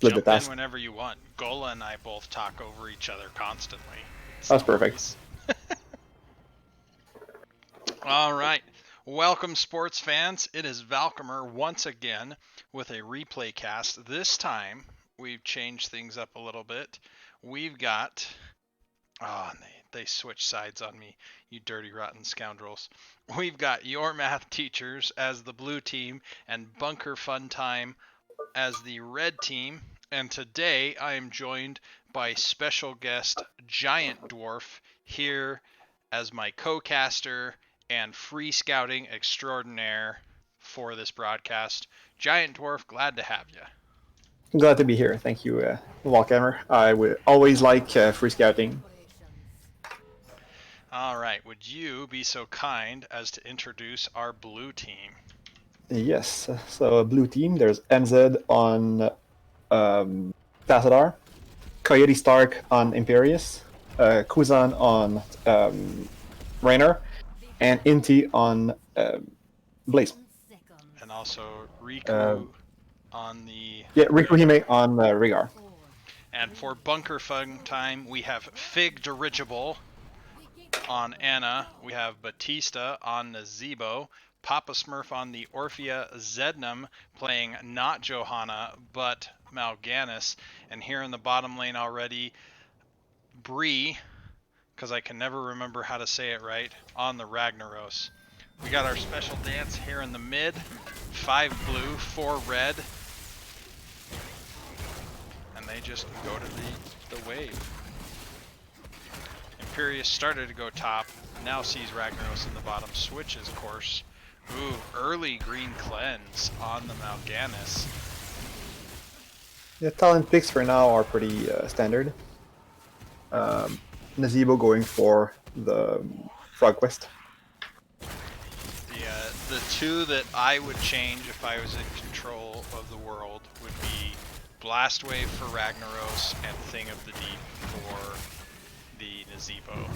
split the Jump in task. whenever you want. Gola and I both talk over each other constantly. That's perfect. All right. Welcome, sports fans. It is Valcomer once again with a replay cast. This time, we've changed things up a little bit. We've got... Oh, and they switched sides on me, you dirty, rotten scoundrels. We've got your math teachers as the blue team and Bunker Fun Time as the red team. And today, I am joined by special guest Giant Dwarf here as my co-caster and free scouting extraordinaire for this broadcast. Giant Dwarf, glad to have you. Glad to be here. Thank you, Walkhammer. I would always like free scouting. All right, would you be so kind as to introduce our blue team? Yes. So blue team. There's MZ on Tassadar, Coyote Stark on Imperius, Kuzan on Raynor, and Inti on Blaze. And also Riku on the... Yeah, Rikuhime on Rigar. And for Bunker Fun Time, we have Fig Dirigible on Anna. We have Batista on Nazebo. Papa Smurf on the Orphea Zednam, playing not Johanna, but Mal'Ganis. And here in the bottom lane already, Bree, because I can never remember how to say it right, on the Ragnaros. We got our special dance here in the mid. 5 blue, 4 red. And they just go to the wave. Imperius started to go top, now sees Ragnaros in the bottom, switches course. Ooh, early green cleanse on the Mal'Ganis. The talent picks for now are pretty standard. Nazebo going for the Frog Quest. The two that I would change if I was in control of the world would be Blast Wave for Ragnaros and Thing of the Deep for the Nazebo.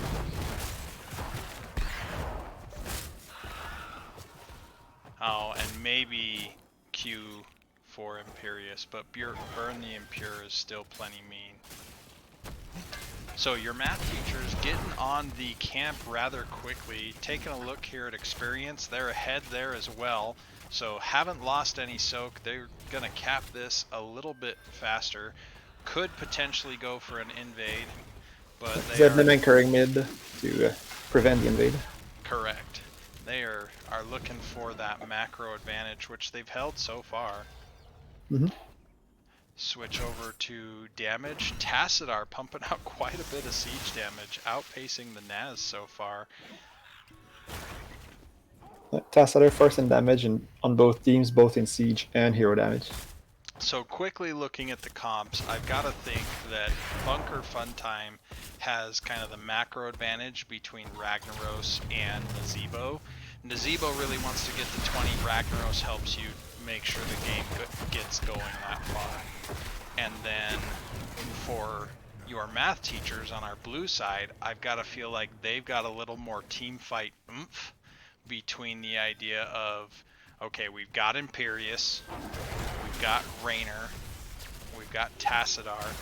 Oh, and maybe Q for Imperius, but Burn the Impure is still plenty mean. So your math teachers getting on the camp rather quickly, taking a look here at experience. They're ahead there as well, so haven't lost any soak. They're going to cap this a little bit faster. Could potentially go for an invade, but they Zednam anchoring mid to prevent the invade. Correct. They are looking for that macro advantage, which they've held so far. Mm-hmm. Switch over to damage. Tassadar pumping out quite a bit of siege damage, outpacing the Naz so far. Tassadar first in damage and on both teams, both in siege and hero damage. So quickly looking at the comps, I've got to think that Bunker Fun Time has kind of the macro advantage between Ragnaros and Nazebo. Nazebo really wants to get to 20. Ragnaros helps you make sure the game gets going that far. And then for your math teachers on our blue side, I've got to feel like they've got a little more team fight oomph between the idea of, okay, we've got Imperius, we've got Raynor, we've got Tassadar,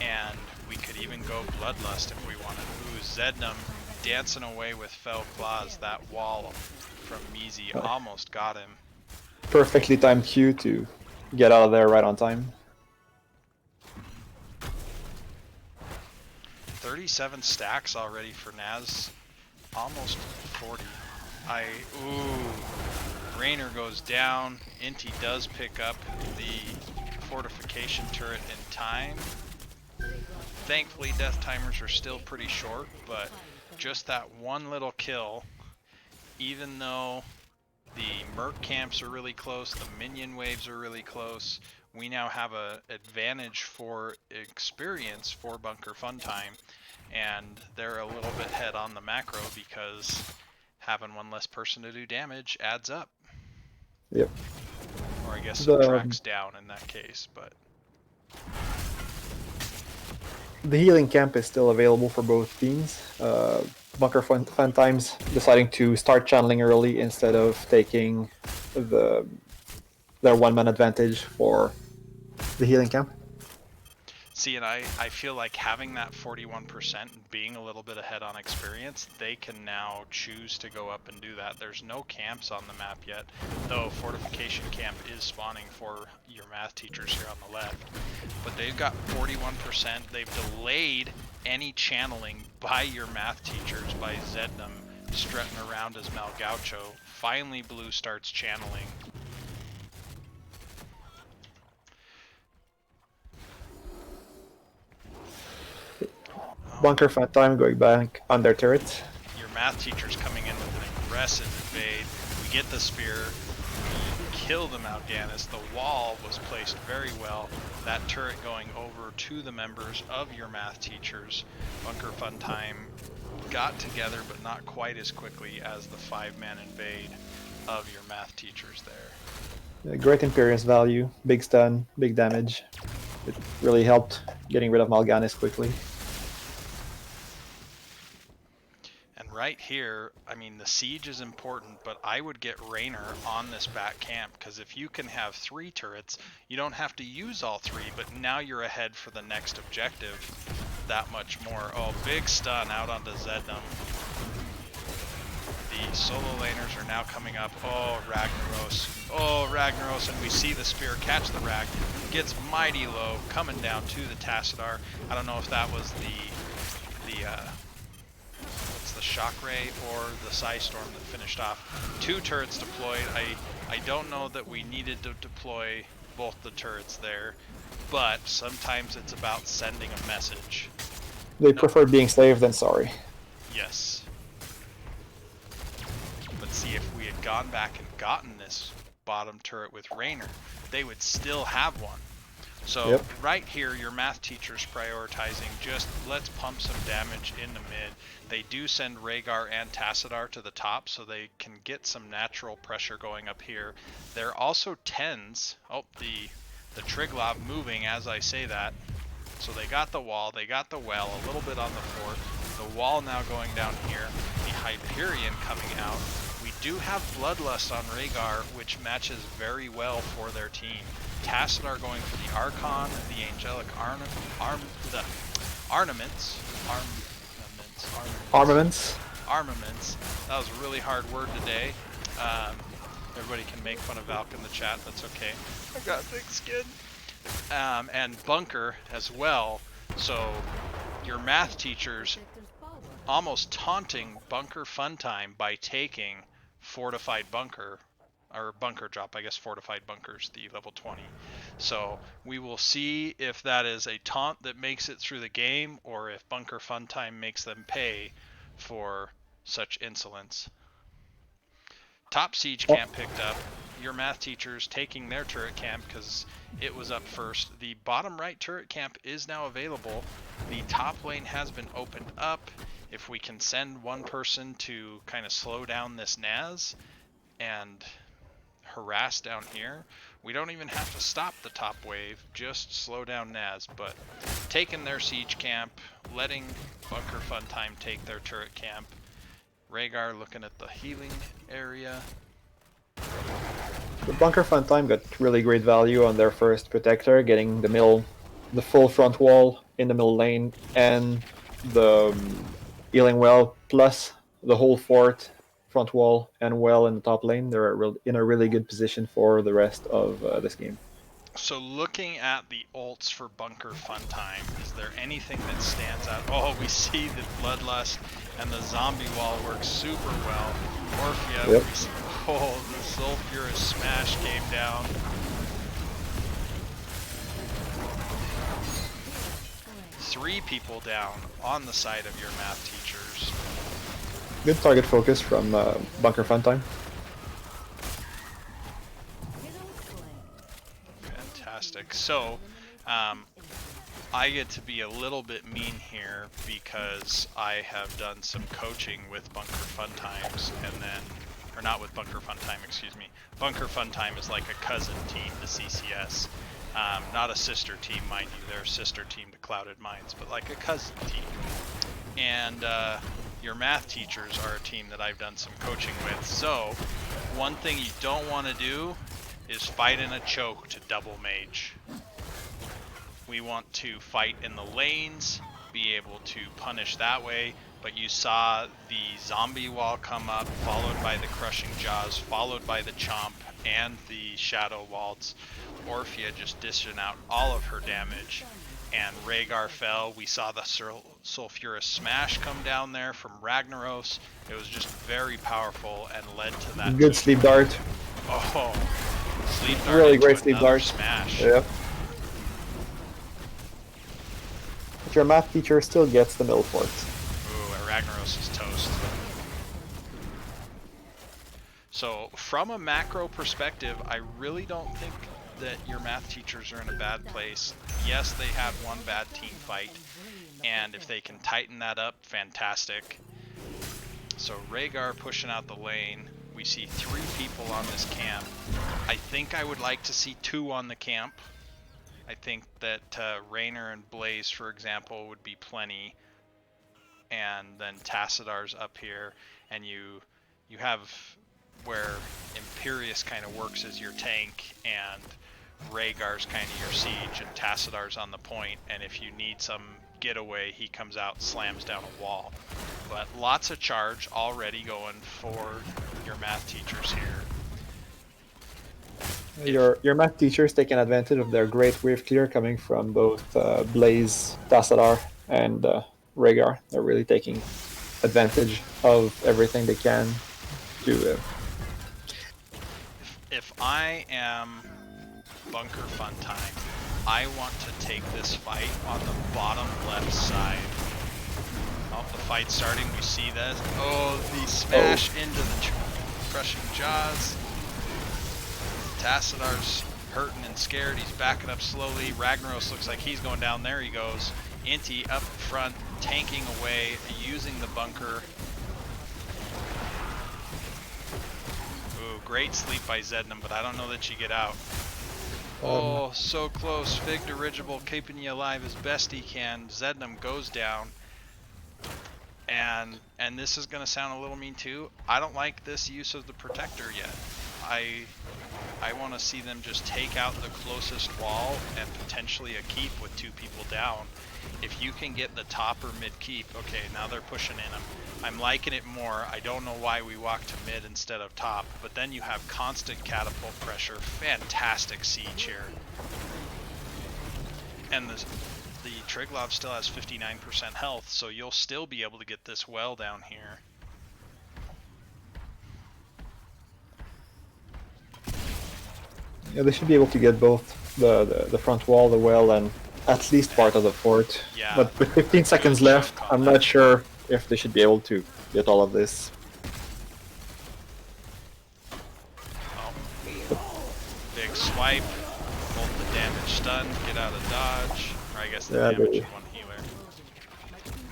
and we could even go Bloodlust if we wanted. Ooh, Zednam dancing away with Fell Claws. That wall from Mizi almost got him. Perfectly timed Q to get out of there right on time. 37 stacks already for Naz. Almost 40. Raynor goes down. Inti does pick up the fortification turret in time. Thankfully, death timers are still pretty short, but just that one little kill, even though the merc camps are really close, the minion waves are really close, we now have an advantage for experience for Bunker Fun Time, and they're a little bit ahead on the macro because having one less person to do damage adds up. Yep. Or I guess subtracts down in that case, but... The healing camp is still available for both teams. Bunker Fun Times deciding to start channeling early instead of taking their one-man advantage for the healing camp. See, and I feel like having that 41% and being a little bit ahead on experience, they can now choose to go up and do that. There's no camps on the map yet, though fortification camp is spawning for your math teachers here on the left. But they've got 41%. They've delayed any channeling by your math teachers by Zednam strutting around as Malgaucho. Finally, blue starts channeling. Bunker Fat Time going back on their turret. Your math teacher's coming in with an aggressive invade. We get the spear. We kill the Mal'Ganis. The wall was placed very well. That turret going over to the members of your math teachers. Bunker Fun Time got together, but not quite as quickly as the 5-man invade of your math teachers there. Great Imperious value, big stun, big damage. It really helped getting rid of Mal'Ganis quickly. And right here, I mean, the siege is important, but I would get Raynor on this back camp, because if you can have 3 turrets, you don't have to use all 3, but now you're ahead for the next objective that much more. Oh, big stun out onto Zednam. The solo laners are now coming up. Oh, Ragnaros. Oh, Ragnaros, and we see the spear catch the Rag. Gets mighty low, coming down to the Tassadar. I don't know if that was the shock ray or the Psy Storm that finished off. 2 turrets deployed. I don't know that we needed to deploy both the turrets there, but sometimes it's about sending a message. They prefer being safe than sorry. Yes. But see, if we had gone back and gotten this bottom turret with Raynor, they would still have one. So right here, your math teacher's prioritizing just let's pump some damage in the mid. They do send Rhaegar and Tassadar to the top so they can get some natural pressure going up here. They're also 10s. Oh, the Triglav moving as I say that. So they got the wall, they got the well, a little bit on the fort. The wall now going down here. The Hyperion coming out. We do have Bloodlust on Rhaegar, which matches very well for their team. Tassadar going for the Archon, the Angelic Armaments. That was a really hard word today. Everybody can make fun of Valk in the chat, that's okay. I've got thick skin. And Bunker as well. So your math teachers almost taunting Bunker Funtime by taking Fortified Bunker, or Bunker Drop, I guess Fortified Bunker's the level 20. So we will see if that is a taunt that makes it through the game, or if Bunker Funtime makes them pay for such insolence. Top siege camp picked up. Your math teachers taking their turret camp because it was up first. The bottom right turret camp is now available. The top lane has been opened up. If we can send one person to kind of slow down this Naz and harass down here, we don't even have to stop the top wave, just slow down Naz. But taking their siege camp, letting Bunker Funtime take their turret camp. Rhaegar looking at the healing area. The Bunker Funtime got really great value on their first protector, getting the full front wall in the middle lane, and the healing well, plus the whole fort, front wall, and well in the top lane. They're in a really good position for the rest of this game. So looking at the ults for Bunker Funtime, is there anything that stands out? Oh, we see the Bloodlust and the zombie wall work super well. Orphea, yep. Oh, the Sulfurous Smash came down. Three people down on the side of your math teachers. Good target focus from Bunker Funtime. Fantastic. So, I get to be a little bit mean here because I have done some coaching with Bunker Funtimes, and then, or not with Bunker Funtime, excuse me. Bunker Funtime is like a cousin team to CCS. Not a sister team, mind you. They're a sister team to Clouded Minds, but like a cousin team. And your math teachers are a team that I've done some coaching with. So, one thing you don't want to do is fight in a choke to double mage. We want to fight in the lanes, be able to punish that way, but you saw the zombie wall come up, followed by the crushing jaws, followed by the chomp and the shadow waltz. Orphea just dishing out all of her damage, and Rhaegar fell. We saw the sulfurous smash come down there from Ragnaros. It was just very powerful and led to that Good sleep dart. Oh, sleep dart Really into great sleep another dart. smash. Yeah. But your math teacher still gets the middle fort. Ooh, and Ragnaros is toast. So from a macro perspective, I really don't think that your math teachers are in a bad place. Yes, they had one bad team fight, and if they can tighten that up, fantastic. So Rhaegar pushing out the lane. We see 3 people on this camp. I think I would like to see 2 on the camp. I think that Raynor and Blaze, for example, would be plenty. And then Tacidar's up here, and you have where Imperius kind of works as your tank, and Rhaegar's kind of your siege, and Tacidar's on the point, and if you need some getaway, he comes out, slams down a wall. But lots of charge already going for your math teachers here. Your math teachers taking advantage of their great wave clear coming from both Blaze, Tassadar, and Rhaegar. They're really taking advantage of everything they can to. If I am Bunker Funtime, I want to take this fight on the bottom left side. Oh, the fight's starting. We see this. Oh, the smash into the crushing jaws. Tacidar's hurting and scared. He's backing up slowly. Ragnaros looks like he's going down. There he goes. Inti up front, tanking away, using the bunker. Ooh, great sleep by Zednam, but I don't know that you get out. Oh, so close. Fig Dirigible keeping you alive as best he can. Zednam goes down. And this is going to sound a little mean too. I don't like this use of the Protector yet. I want to see them just take out the closest wall and potentially a keep with 2 people down. If you can get the top or mid keep, okay, now they're pushing in them. I'm liking it more. I don't know why we walked to mid instead of top, but then you have constant catapult pressure. Fantastic siege here. And the Triglav still has 59% health, so you'll still be able to get this well down here. Yeah, they should be able to get both the front wall, the well, and at least part of the fort. Yeah. But with 15 seconds left, I'm not sure if they should be able to get all of this. Oh. Big swipe, bolt the damage stun, get out of dodge. Or I guess the damage of 1 healer.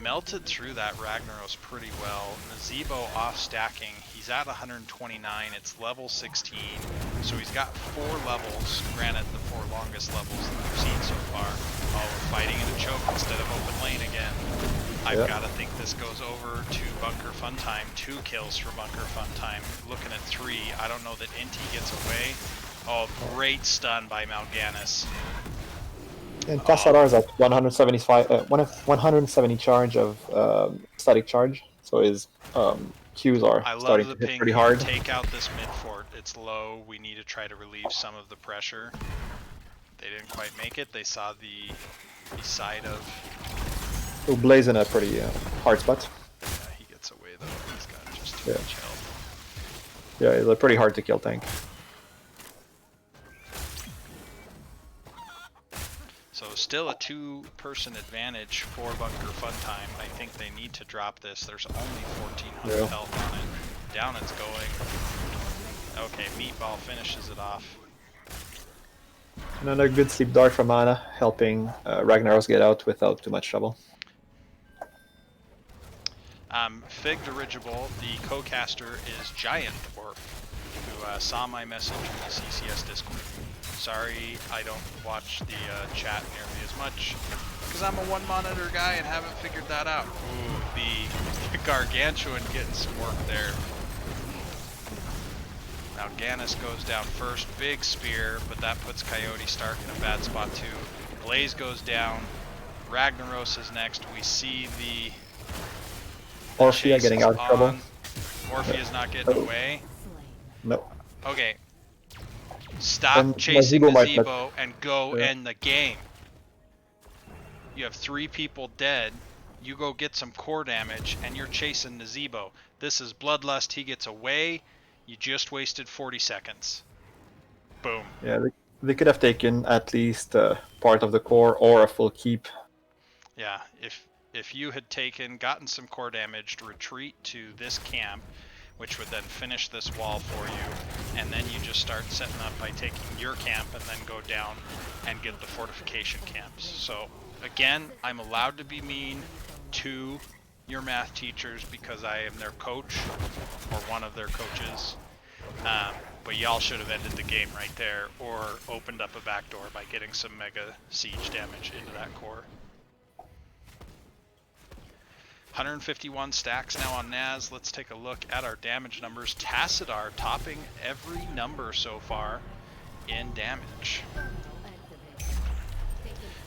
Melted through that Ragnaros pretty well. Nazebo off stacking. He's at 129. It's level 16. So he's got 4 levels. Granted, the 4 longest levels that we've seen so far. Oh, we're fighting in a choke instead of open lane again. I've got to think this goes over to Bunker Funtime. 2 kills for Bunker Funtime. Looking at 3. I don't know that Inti gets away. Oh, great stun by Mal'Ganis. And Tassadar's at 170 charge of static charge, so his Qs are starting to hit pretty hard. Take out this mid fort. It's low. We need to try to relieve some of the pressure. They didn't quite make it. They saw the side of... Oh, Blaze in a pretty hard spot. Yeah, he gets away though. He's got just too much health. Yeah, he's a pretty hard to kill tank. So still a 2-person advantage for Bunker Funtime. I think they need to drop this. There's only 1400 health on it. Down it's going. Okay, Meatball finishes it off. Another good sleep dart from Mana, helping Ragnaros get out without too much trouble. Fig Dirigible, the co-caster, is Giant Dwarf, who saw my message in the CCS Discord. Sorry, I don't watch the chat nearly as much, because I'm a 1-monitor guy and haven't figured that out. Ooh, the Gargantuan getting some work there. Now Ganis goes down first, big spear, but that puts Coyote Stark in a bad spot too. Blaze goes down. Ragnaros is next. We see the Orphea chase getting is out of trouble. on. Orphea's not getting Oh. away. No. Okay. Stop And chasing Nazebo might let- Nazebo and go Yeah. end the game. You have 3 people dead. You go get some core damage, and you're chasing Nazebo. This is Bloodlust. He gets away. You just wasted 40 seconds. Boom. Yeah, they could have taken at least part of the core or a full keep. Yeah, if you had gotten some core damage, to retreat to this camp, which would then finish this wall for you, and then you just start setting up by taking your camp and then go down and get the fortification camps. So again, I'm allowed to be mean to your math teachers because I am their coach or one of their coaches. But y'all should have ended the game right there or opened up a backdoor by getting some mega siege damage into that core. 151 stacks now on Naz. Let's take a look at our damage numbers. Tassadar topping every number so far in damage.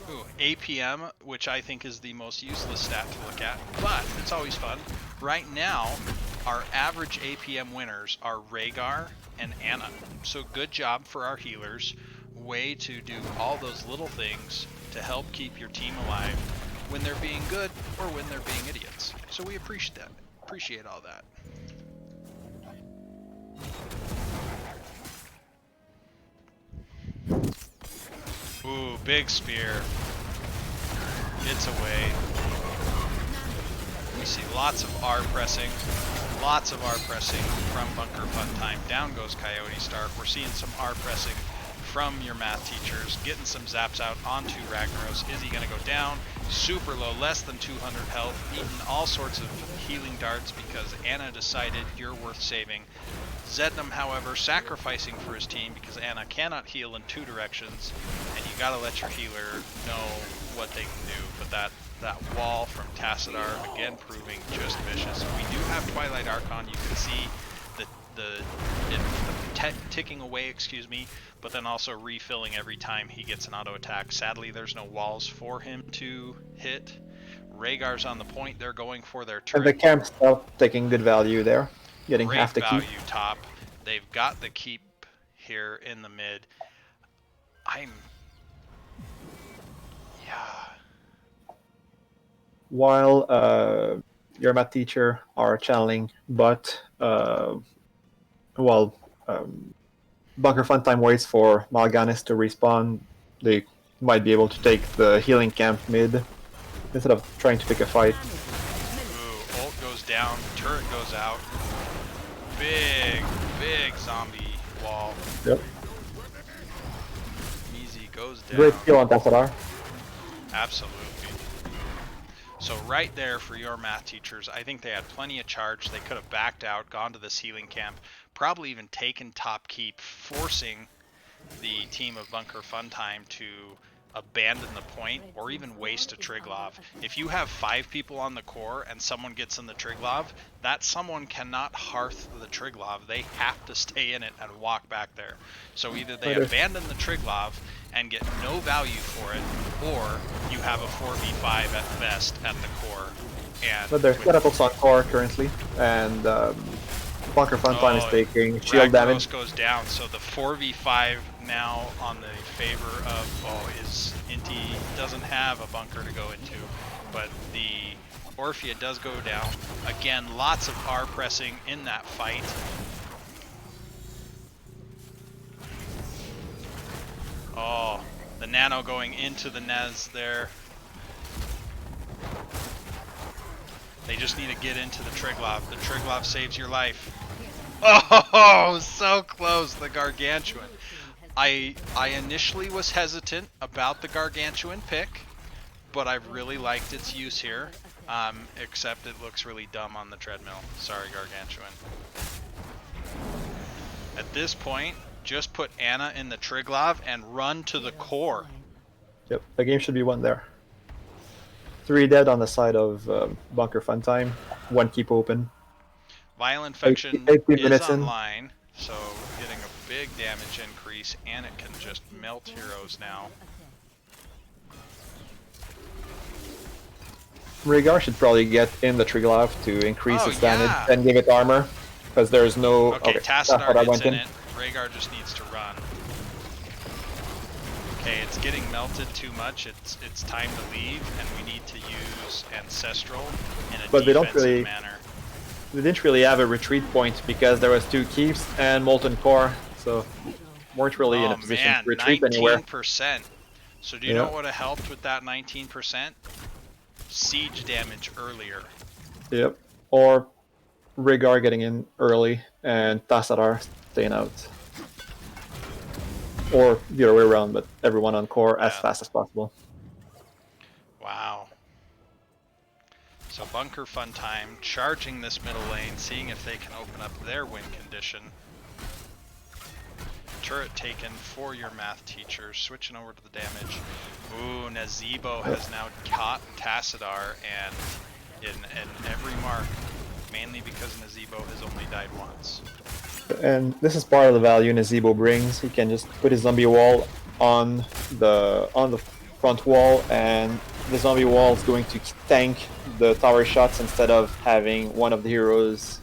Ooh, APM, which I think is the most useless stat to look at, but it's always fun. Right now, our average APM winners are Rhaegar and Anna. So good job for our healers. Way to do all those little things to help keep your team alive when they're being good or when they're being idiots. So we appreciate that. Appreciate all that. Ooh, big spear. It's away. We see lots of R pressing. Lots of R pressing from Bunker Funtime. Down goes Coyote Stark. We're seeing some R pressing from your math teachers. Getting some zaps out onto Ragnaros. Is he going to go down? Super low, less than 200 health. Eating all sorts of healing darts because Anna decided you're worth saving. Zednam, however, sacrificing for his team because Anna cannot heal in 2 directions, and you gotta let your healer know what they can do. But that wall from Tassadar, again, proving just vicious. We do have Twilight Archon. You can see it ticking away, excuse me, but then also refilling every time he gets an auto attack. Sadly, there's no walls for him to hit. Rhaegar's on the point. They're going for their And the trick. camp's still taking good value there. Getting Great half the value keep. top. They've got the keep here in the mid. Yeah. While your math teacher are channeling, but while Bunker Funtime waits for Mal'Ganis to respawn, they might be able to take the healing camp mid instead of trying to pick a fight. Ooh, ult goes down, turret goes out. Big zombie wall. Yep. Easy goes down. Great skill on Tassadar. Absolutely. So right there for your math teachers, I think they had plenty of charge. They could have backed out, gone to this healing camp, probably even taken top keep, forcing the team of Bunker Funtime to abandon the point or even waste a Triglav. If you have 5 people on the core and someone gets in the Triglav, that someone cannot hearth the Triglav. They have to stay in it and walk back there. So either they abandon the Triglav and get no value for it, or you have a 4v5 at best at the core. And But there's catapults on core currently, and Bunker Funtime is taking shield Ragnaros damage. goes down, so the 4v5 now on the favor of, is Inti doesn't have a bunker to go into, but the Orphea does go down. Again, lots of R pressing in that fight. Oh, the nano going into the Nez there. They just need to get into the Triglav. The Triglav saves your life. Oh, so close, the Gargantuan. I initially was hesitant about the Gargantuan pick, but I really liked its use here, except it looks really dumb on the treadmill. Sorry, Gargantuan. At this point, just put Anna in the Triglav and run to the core. Yep, the game should be won there. 3 dead on the side of Bunker Funtime. 1 keep open. Vial Infection 18 is minutes in. online, so getting a big damage increase, and it can just melt heroes now. Rhaegar should probably get in the Triglav to increase Oh its damage yeah. and give it armor, because there's no. Okay, Okay, that's Tassadar what I gets went in in. it. Rhaegar just needs to run. Okay, it's getting melted too much. It's time to leave, and we need to use Ancestral in a But they don't defensive really. manner. They didn't really have a retreat point because there was 2 keeps and Molten Core, so weren't really in a Oh position to man, retreat anywhere. 19%. So do you know Yeah. what would have helped with that 19%? Siege damage earlier. Yep. Or Rhaegar getting in early and Tassadar staying out. Or the other way around, but everyone on core as Yeah. fast as possible. Wow. So Bunker Fun Time charging this middle lane, seeing if they can open up their win condition. Turret taken for your math teacher, switching over to the damage. Ooh, Nazebo has now caught Tassadar and in every mark, mainly because Nazebo has only died once. And this is part of the value Nazebo brings. He can just put his zombie wall on the front wall, and the zombie wall is going to tank the tower shots instead of having one of the heroes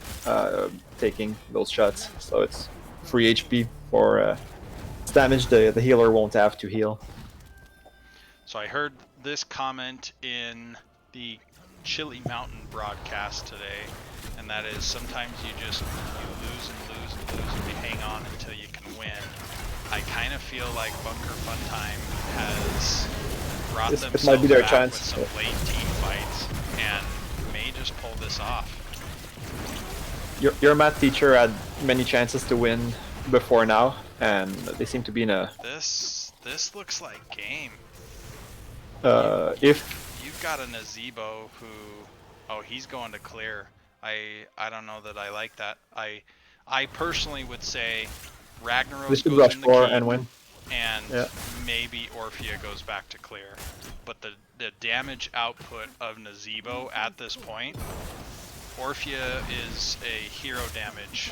taking those shots. So it's free HP for damage the healer won't have to heal. So I heard this comment in the Chili Mountain broadcast today, and that is sometimes you lose and lose and lose and you hang on until you can win. I kind of feel like Bunker Funtime has brought It might be themselves their back chance. with some late team fights and may just pull this off. Your math teacher had many chances to win before now, and they seem to be in a. This looks like game. If You've got a Nazebo who, oh, he's going to clear. I don't know that I like that. I personally would say they Ragnaros should goes rush in the 4 keep, and win. and Yeah. maybe Orphea goes back to clear. But the damage output of Nazebo at this point, Orphea is a hero damage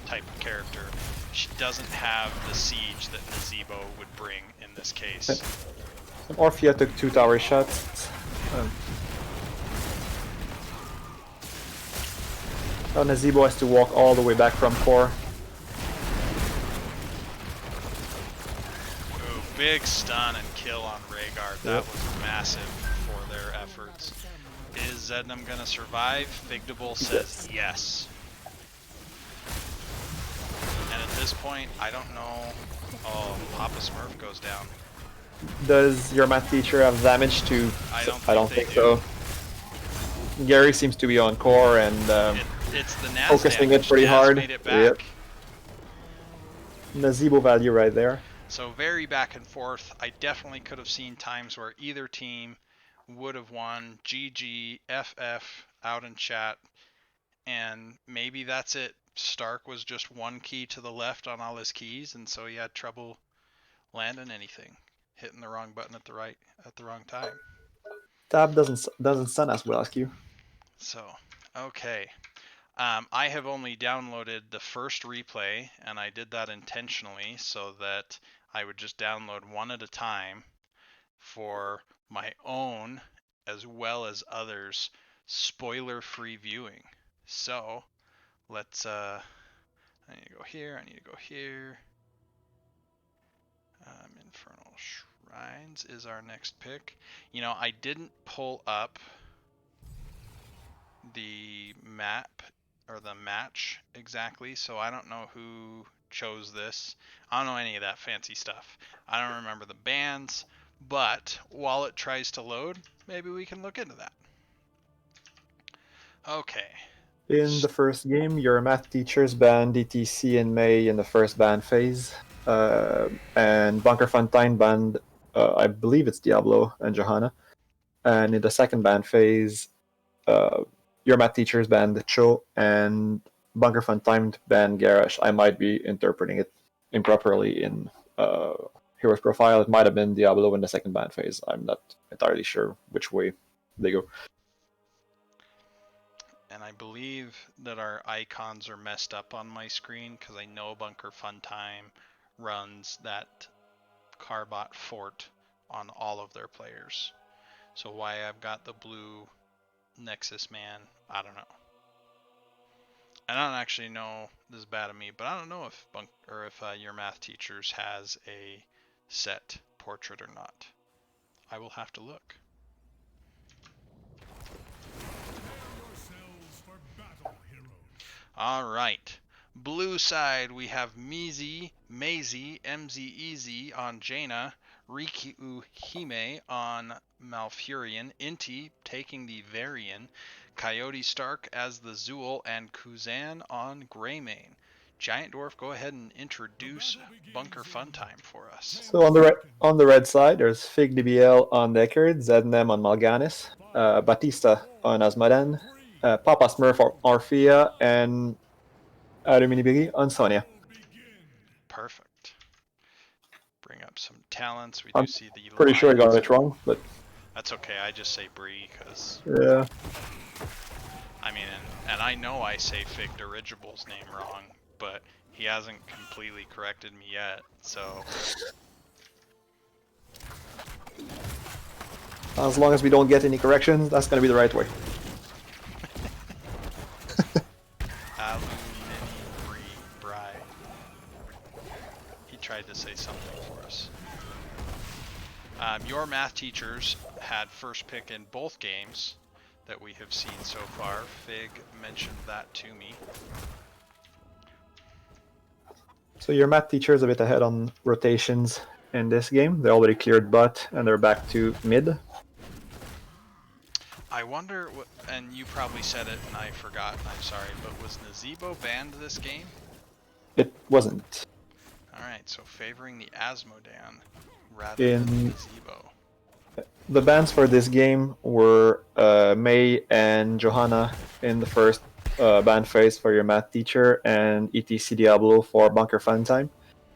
type of character. She doesn't have the siege that Nazebo would bring in this case. And Orphea took 2 tower shots. Now Nazebo has to walk all the way back from core. Ooh, big stun and kill on Rhaegar. That Yep. was massive for their efforts. Is Zednam gonna survive? Figdable says yes. And at this point, I don't know. Oh, Papa Smurf goes down. Does your math teacher have damage to? I don't think they so. Gary seems to be on core and It's the Naz focusing damage. it pretty Naz hard. made it back. Yep. Nazebo value right there. So very back and forth. I definitely could have seen times where either team would have won. GG, FF out in chat, and maybe that's it. Stark was just one key to the left on all his keys, and so he had trouble landing anything, hitting the wrong button at the wrong time. Tab doesn't stun as well as Q. So, okay. I have only downloaded the first replay, and I did that intentionally so that I would just download one at a time for my own as well as others' spoiler-free viewing. So, let's, I need to go here, I need to go here. Infernal Shrines is our next pick. You know, I didn't pull up the map or the match exactly, so I don't know who chose this. I don't know any of that fancy stuff. I don't remember the bands, but while it tries to load, maybe we can look into that. Okay. In the first game, your math teachers banned DTC in May in the first ban phase, and Bunker Funtime banned, I believe it's Diablo and Johanna. And in the second ban phase, your math teachers banned Cho and Bunker Funtime banned Garrosh. I might be interpreting it improperly in Hero's Profile. It might have been Diablo in the second ban phase. I'm not entirely sure which way they go. And I believe that our icons are messed up on my screen because I know Bunker Funtime runs that Carbot Fort on all of their players. So why I've got the blue Nexus man. I don't know. I don't actually know. This is bad of me, but I don't know if your math teachers has a set portrait or not. I will have to look. All right. Blue side, we have Maisie, MZEZ on Jaina, Riku Hime on Malfurion, Inti taking the Varian, Coyote Stark as the Zool, and Kuzan on Greymane. Giant Dwarf, go ahead and introduce Bunker Funtime for us. So on the red side, there's Fig DBL on Deckard, Zednem on Mal'Ganis, Batista on Asmodan, Papa Smurf on Orphea, and Aluminibiri on Sonya. Perfect. Bring up some talents. We do I'm see the pretty sure I got Lions. it wrong, but That's okay. I just say Bree because yeah. I mean, and I know I say Fig Dirigible's name wrong, but he hasn't completely corrected me yet, so. As long as we don't get any corrections, that's gonna be the right way. Bri. He tried to say something for us. Your math teachers had first pick in both games that we have seen so far. Fig mentioned that to me. So your math teacher is a bit ahead on rotations in this game. They already cleared butt and they're back to mid. I wonder what, and you probably said it and I forgot, and I'm sorry, but was Nazebo banned this game? It wasn't. Alright, so favoring the Asmodan rather than Nazebo. The bans for this game were May and Johanna in the first ban phase for your math teacher, and ETC Diablo for Bunker Funtime.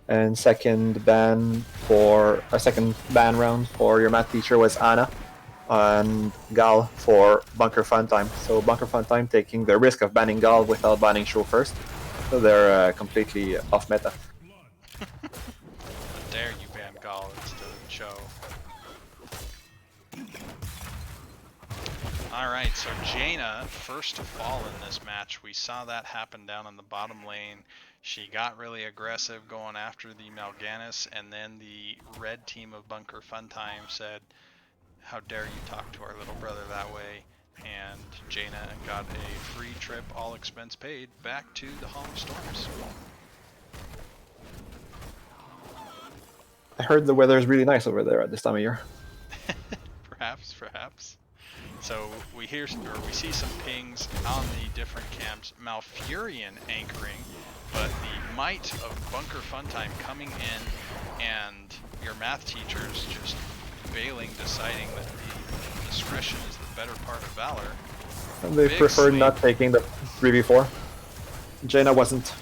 And second ban round for your math teacher was Anna and Gal for Bunker Funtime. So Bunker Funtime taking the risk of banning Gal without banning Show first. So they're completely off meta. How dare you ban Gal instead of Cho. Alright, so Jaina, first to fall in this match. We saw that happen down in the bottom lane. She got really aggressive going after the Mal'Ganis, and then the red team of Bunker Funtime said, how dare you talk to our little brother that way? And Jaina got a free trip, all expense paid, back to the Hall of Storms. I heard the weather is really nice over there at this time of year. Perhaps. So we see some pings on the different camps. Malfurion anchoring, but the might of Bunker Funtime coming in, and your math teachers just bailing, deciding that the discretion is the better part of valor. And they preferred not taking the 3v4. Jaina wasn't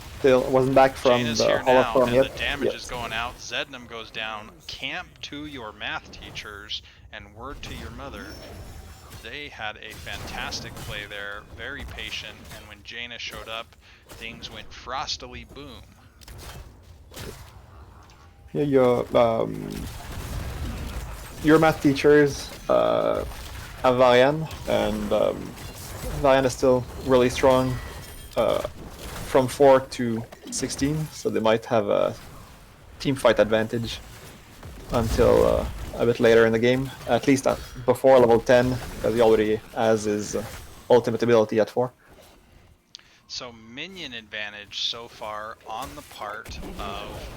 back from Jaina's the here Hall of now, Storm and yet. the damage is going out. Zednam goes down. Camp to your math teachers, and word to your mother. They had a fantastic play there, very patient, and when Jaina showed up, things went frostily boom. Yeah, your math teachers have Varian, and Varian is still really strong from 4 to 16, so they might have a team fight advantage until a bit later in the game, at least before level 10, because he already has his ultimate ability at 4. So minion advantage so far on the part of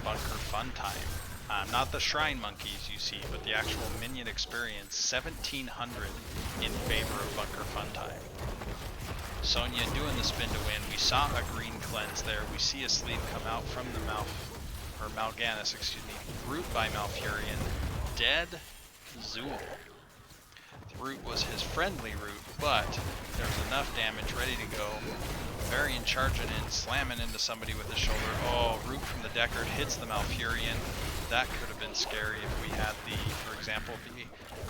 Bunker Funtime. Not the Shrine Monkeys you see, but the actual minion experience, 1700 in favor of Bunker Funtime. Sonya doing the spin to win. We saw a green cleanse there. We see a sleeve come out from the Mal'Ganis, root by Malfurion. Dead Zool. The root was his friendly root, but there was enough damage ready to go. Varian charging in, slamming into somebody with his shoulder. Oh, root from the Deckard hits the Malfurion. That could have been scary if we had for example, the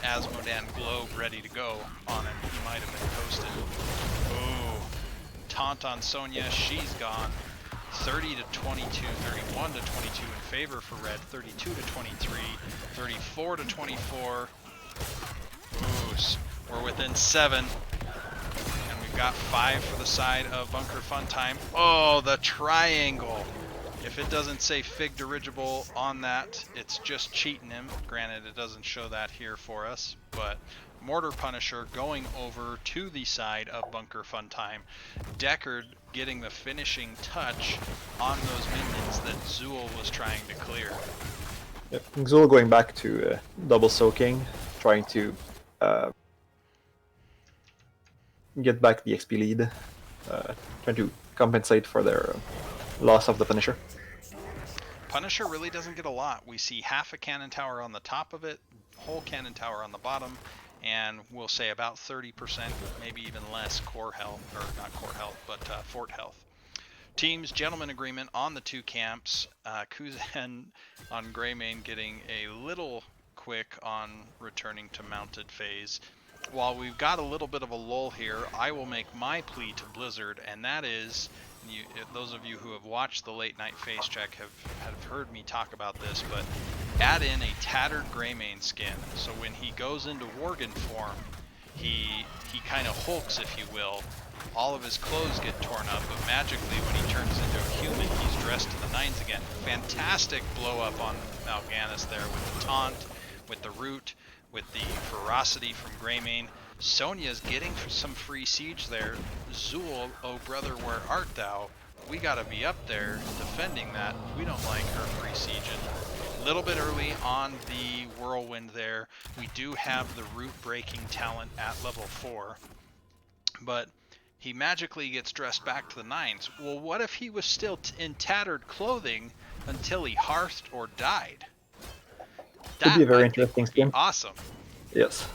Asmodan globe ready to go on him. He might have been toasted. Ooh. Taunt on Sonya, she's gone. 30 to 22, 31 to 22 in favor for red, 32 to 23, 34 to 24. Ooh, we're within 7. We've got 5 for the side of Bunker Funtime. Oh, the triangle. If it doesn't say Fig Dirigible on that, it's just cheating him. Granted, it doesn't show that here for us, but Mortar Punisher going over to the side of Bunker Funtime. Deckard getting the finishing touch on those minions that Zool was trying to clear. Yep. Xul going back to double soaking, trying to get back the XP lead, trying to compensate for their loss of the Punisher. Punisher really doesn't get a lot. We see half a cannon tower on the top of it, whole cannon tower on the bottom, and we'll say about 30%, maybe even less core health, or not core health, but fort health. Teams, gentleman agreement on the 2 camps. Kuzen on Greymane getting a little quick on returning to mounted phase. While we've got a little bit of a lull here, I will make my plea to Blizzard, and that is, those of you who have watched the late night phase check have heard me talk about this, but add in a tattered Greymane skin. So when he goes into Worgen form, he kind of hulks, if you will. All of his clothes get torn up, but magically when he turns into a human, he's dressed to the nines again. Fantastic blow up on Mal'Ganis there with the taunt, with the root, with the ferocity from Greymane. Sonya's getting some free siege there. Zool, oh brother, where art thou? We gotta be up there defending that. We don't like her free sieging. A little bit early on the whirlwind there. We do have the root breaking talent at level 4, but he magically gets dressed back to the nines. Well, what if he was still in tattered clothing until he hearthed or died? Could be a very interesting skin. Awesome. Yes.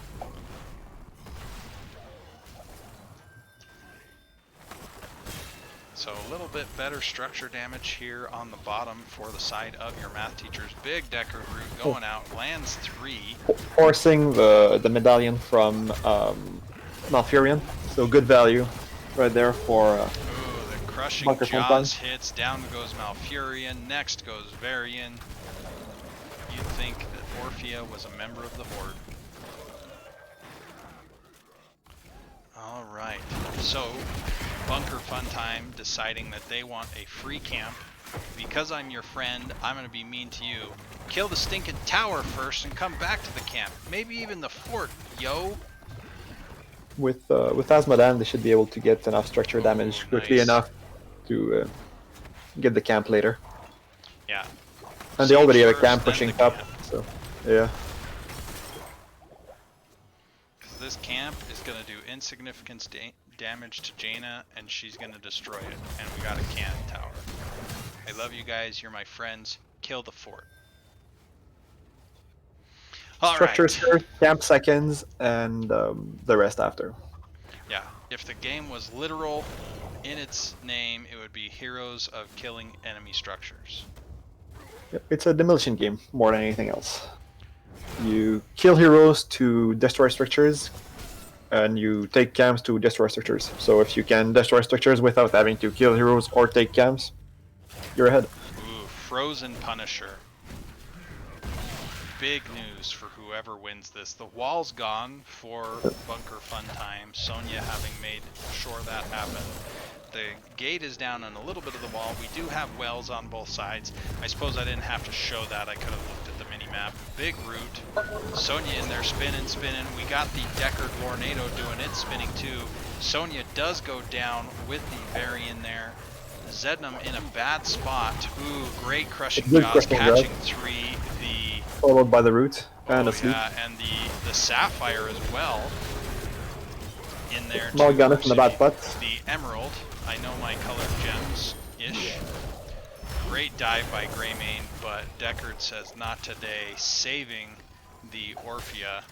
So a little bit better structure damage here on the bottom for the side of your math teachers. Big Deckard root going out, lands 3. Forcing the medallion from Malfurion, so good value right there for Ooh, the crushing Bunker jaws Funtime. hits, down goes Malfurion, next goes Varian. You'd think that Orphea was a member of the Horde. Alright, so Bunker Funtime deciding that they want a free camp. Because I'm your friend, I'm going to be mean to you. Kill the stinking tower first and come back to the camp. Maybe even the fort, yo. With Asmodan, they should be able to get enough structure damage quickly nice. enough to get the camp later. Yeah. And they already have a First, camp then pushing the up, camp. so yeah. This camp is going to do insignificant damage to Jaina, and she's going to destroy it. And we got a cannon tower. I love you guys. You're my friends. Kill the fort. All Structures right. first, camp seconds, and the rest after. Yeah. If the game was literal in its name, it would be Heroes of Killing Enemy Structures. Yep, it's a demolition game more than anything else. You kill heroes to destroy structures, and you take camps to destroy structures. So if you can destroy structures without having to kill heroes or take camps, you're ahead. Ooh, Frozen Punisher. Big news for whoever wins this. The wall's gone for Bunker Funtime. Sonya having made sure that happened. The gate is down on a little bit of the wall. We do have wells on both sides. I suppose I didn't have to show that. I could have looked at the mini-map. Big root. Sonya in there spinning. We got the Deckard Lornado doing its spinning too. Sonya does go down with the Varian there. Zednam in a bad spot. Ooh, great crushing Good jaws, crushing catching jaws. 3. The Followed by the root and a sleep. yeah, and the Sapphire as well in there. Mal'Ganis in the bad spot. The Emerald. I know my colored gems-ish. Great dive by Greymane, but Deckard says not today, saving the Orphea.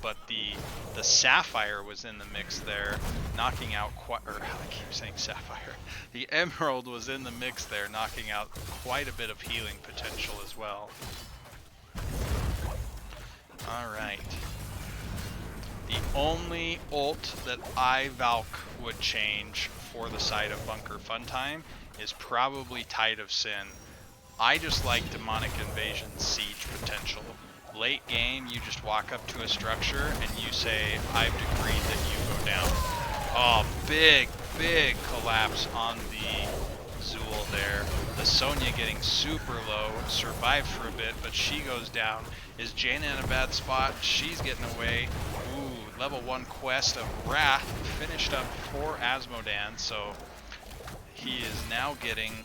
But the Sapphire was in the mix there, knocking out I keep saying Sapphire. The Emerald was in the mix there, knocking out quite a bit of healing potential as well. Alright. The only ult that I Valk would change for the side of Bunker Funtime is probably Tide of Sin. I just like Demonic Invasion siege potential. Late game, you just walk up to a structure and you say, I've decreed that you go down. Oh, big collapse on the Zool there. The Sonya getting super low, survived for a bit, but she goes down. Is Jaina in a bad spot? She's getting away. Ooh, level 1 quest of Wrath finished up for Asmodan, so he is now getting...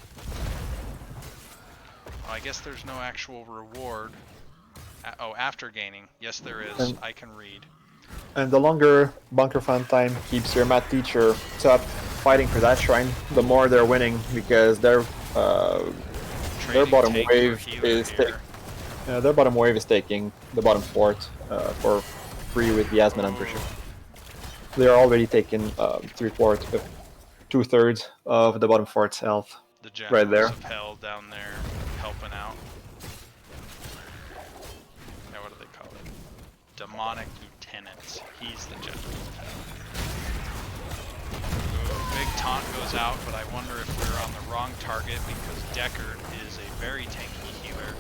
I guess there's no actual reward. Oh, after gaining. Yes, there is. I can read. And the longer Bunker Fun Time keeps your math teacher up fighting for that shrine, the more they're winning because their bottom wave is their bottom wave is taking the bottom fort for free with the Asmodan for sure. They're already taking 2/3 of the bottom fort's health. The Generals right there. of Hell down there helping out. Yeah, what do they call it? Demonic Lieutenants. He's the General of Hell. Ooh, big taunt goes out, but I wonder if we're on the wrong target because Deckard is a very tanky healer.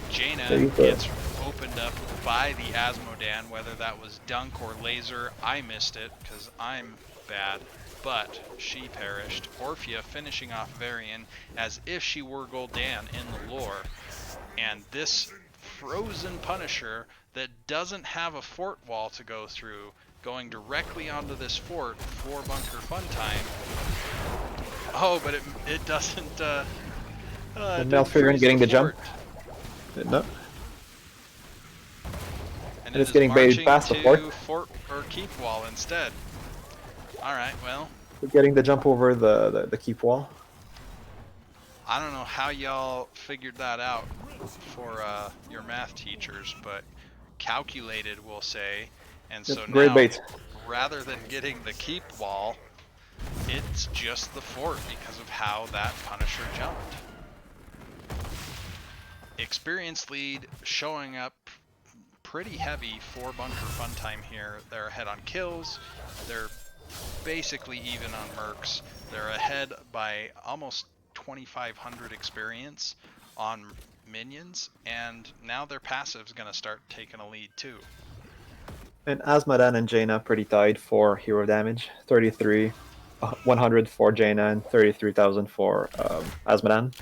Jaina gets opened up by the Asmodan, whether that was dunk or laser. I missed it because I'm bad, but she perished. Orphea finishing off Varian as if she were Gul'dan in the lore. And this frozen Punisher that doesn't have a fort wall to go through, going directly onto this fort for Bunker Fun Time. Oh, but it doesn't. Malfurion getting the jump. No. And it's getting baited past the fort or keep wall instead. All right, well. We're getting the jump over the keep wall. I don't know how y'all figured that out for your math teachers, but calculated, we'll say. And so great now, bait. Rather than getting the keep wall, it's just the fort because of how that Punisher jumped. Experience lead showing up pretty heavy for Bunker Fun Time here. They're ahead on kills. They're basically even on mercs. They're ahead by almost 2,500 experience on minions, and now their passive's going to start taking a lead too. And Asmodan and Jaina pretty tied for hero damage. 100 for Jaina and 33,000 for Asmodan.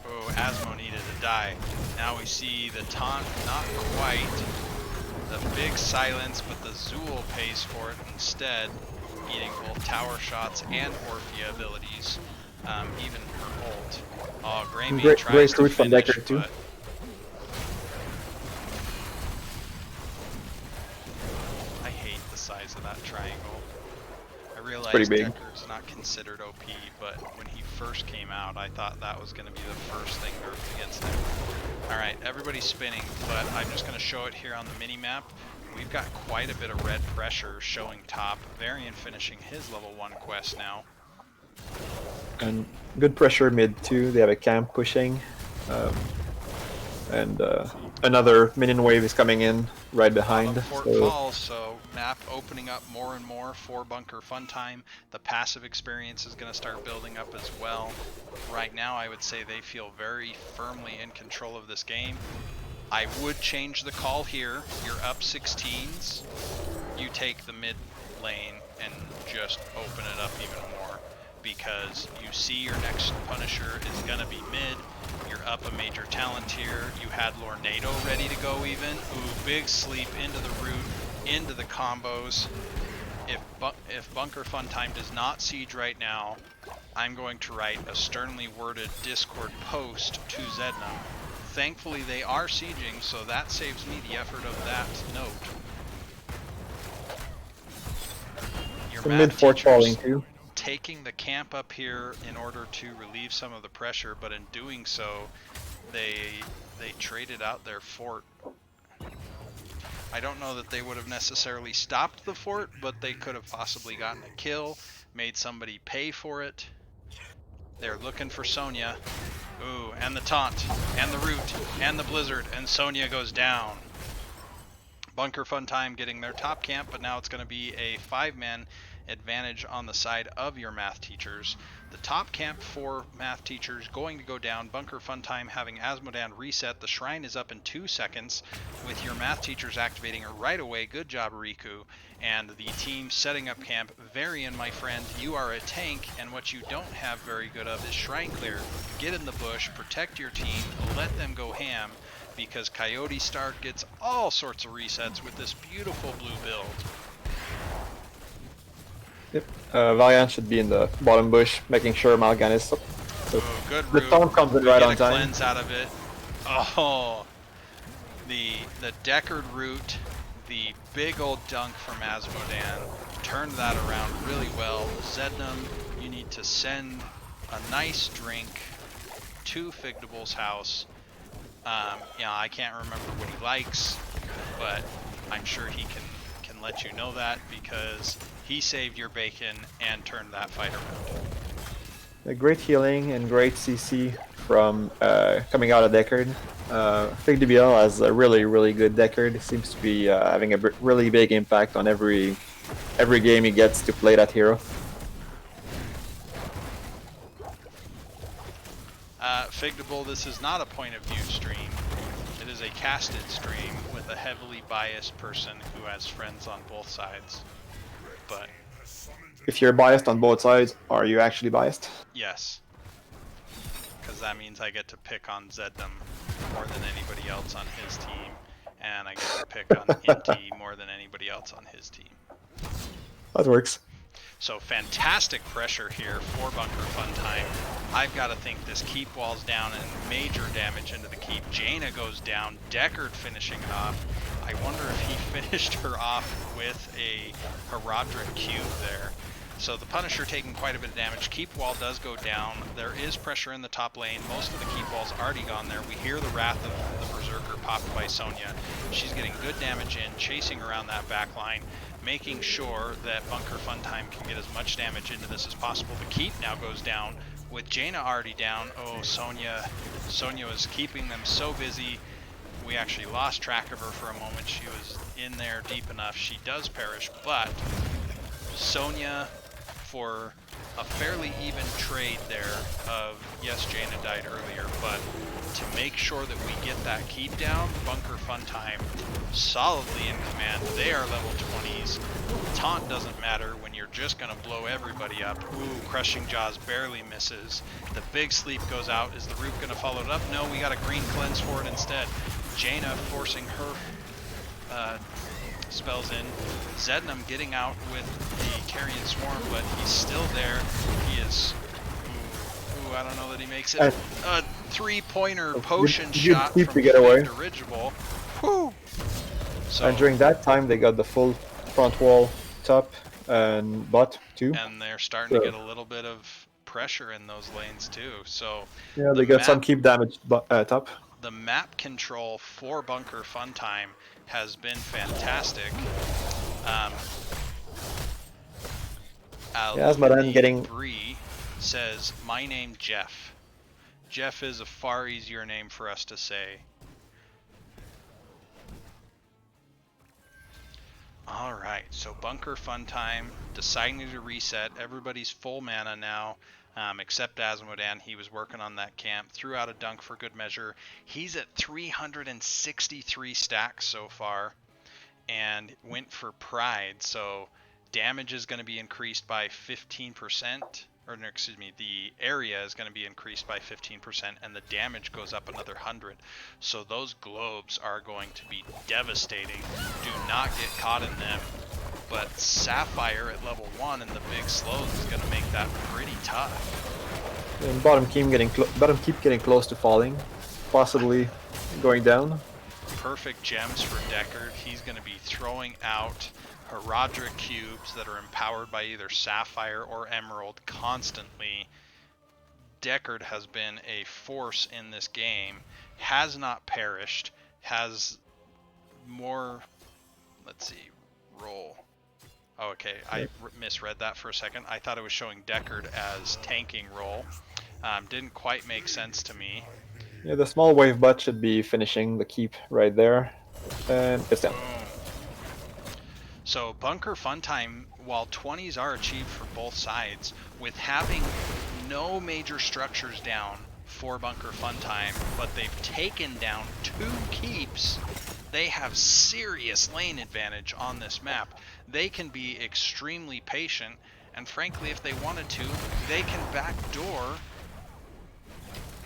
Oh, Asmo needed to die. Now we see the taunt, not quite. The big silence, but the Zool pays for it instead, eating both tower shots and Orphea abilities, even her ult. Oh, Greymane tries to finish, but... I hate the size of that triangle. I realize Decker's not considered OP, but when he first came out, I thought that was going to be the first thing nerfed against him. Alright, everybody's spinning, but I'm just going to show it here on the mini-map. We've got quite a bit of red pressure showing top. Varian finishing his level 1 quest now. And good pressure mid too. They have a camp pushing. And another minion wave is coming in right behind. Fort falls, so map opening up more and more for Bunker Fun Time. The passive experience is going to start building up as well. Right now, I would say they feel very firmly in control of this game. I would change the call here. You're up 16s. You take the mid lane and just open it up even more, because you see your next Punisher is going to be mid. You're up a major talent tier. You had Lornado ready to go even. Ooh, big sleep into the root, into the combos. If Bunker Fun Time does not siege right now, I'm going to write a sternly worded Discord post to Zedna. Thankfully they are sieging, so that saves me the effort of that note. Your mid fort falling too. Taking the camp up here in order to relieve some of the pressure, but in doing so, they traded out their fort. I don't know that they would have necessarily stopped the fort, but they could have possibly gotten a kill, made somebody pay for it. They're looking for Sonya. Ooh, and the taunt, and the root, and the blizzard, and Sonya goes down. Bunker Fun Time getting their top camp, but now it's going to be a 5-man advantage on the side of your math teachers. The top camp for math teachers going to go down. Bunker Funtime having Asmodan reset. The shrine is up in 2 seconds with your math teachers activating it right away. Good job, Riku. And the team setting up camp. Varian, my friend, you are a tank, and what you don't have very good of is shrine clear. Get in the bush, protect your team, let them go ham, because Coyote Stark gets all sorts of resets with this beautiful blue build. Yep. Valiant should be in the bottom bush, making sure Malgan is up. So Oh, good the root. taunt comes in right on time. Cleanse out of it. Oh, the Deckard root, the big old dunk from Asmodan turned that around really well. Zednam, you need to send a nice drink to Figdable's house. Yeah, I can't remember what he likes, but I'm sure he can let you know that, because he saved your bacon and turned that fight around. A great healing and great CC from coming out of Deckard. FigDBL has a really good Deckard. He seems to be having a really big impact on every game he gets to play that hero. Figdable, this is not a point of view stream. It is a casted stream with a heavily biased person who has friends on both sides. But if you're biased on both sides, are you actually biased? Yes. Because that means I get to pick on Zednam more than anybody else on his team, and I get to pick on Inti more than anybody else on his team. That works. So fantastic pressure here for Bunker Funtime. I've got to think this keep wall's down and major damage into the keep. Jaina goes down, Deckard finishing it off. I wonder if he finished her off with a Herodric cube there. So the Punisher taking quite a bit of damage. Keep wall does go down. There is pressure in the top lane. Most of the keep wall's already gone there. We hear the wrath of the Berserker popped by Sonya. She's getting good damage in, chasing around that back line, making sure that Bunker Funtime can get as much damage into this as possible. The keep now goes down with Jaina already down. Oh, Sonya was keeping them so busy. We actually lost track of her for a moment. She was in there deep enough. She does perish, but Sonya, for a fairly even trade there of, yes, Jaina died earlier, but to make sure that we get that keep down, Bunker Funtime solidly in command. They are level 20s. Taunt doesn't matter when you're just going to blow everybody up. Ooh, Crushing Jaws barely misses. The big sleep goes out. Is the root going to follow it up? No, we got a green cleanse for it instead. Jaina forcing her spells in. Zednam getting out with the Carrion Swarm, but he's still there. He is... Ooh, I don't know that he makes it. A three-pointer potion shot from to get away. Dirigible. Whew. So, and during that time, they got the full front wall, top, and bot too. And they're starting to get a little bit of pressure in those lanes too. So yeah, they got some keep damage top. The map control for Bunker Funtime has been fantastic. Asmodan getting... Bree says, "My name Jeff." Jeff is a far easier name for us to say. Alright, so Bunker Funtime deciding to reset. Everybody's full mana now, except Asmodan. He was working on that camp. Threw out a dunk for good measure. He's at 363 stacks so far, and went for Pride. So damage is going to be increased by 15%. Or no, excuse me, the area is going to be increased by 15%, and the damage goes up another 100. So those globes are going to be devastating. Do not get caught in them. But Sapphire at level 1 and the big slows is going to make that pretty tough. And bottom keep getting close to falling, possibly going down. Perfect gems for Deckard. He's going to be throwing out Herodric cubes that are empowered by either Sapphire or Emerald constantly. Deckard has been a force in this game, has not perished, has more, let's see, roll. Oh, okay, I misread that for a second. I thought it was showing Deckard as tanking roll. Didn't quite make sense to me. Yeah, the small wave butt should be finishing the keep right there, and it's down. So Bunker Funtime, while 20s are achieved for both sides, with having no major structures down for Bunker Funtime, but they've taken down 2 keeps, they have serious lane advantage on this map. They can be extremely patient, and frankly, if they wanted to, they can backdoor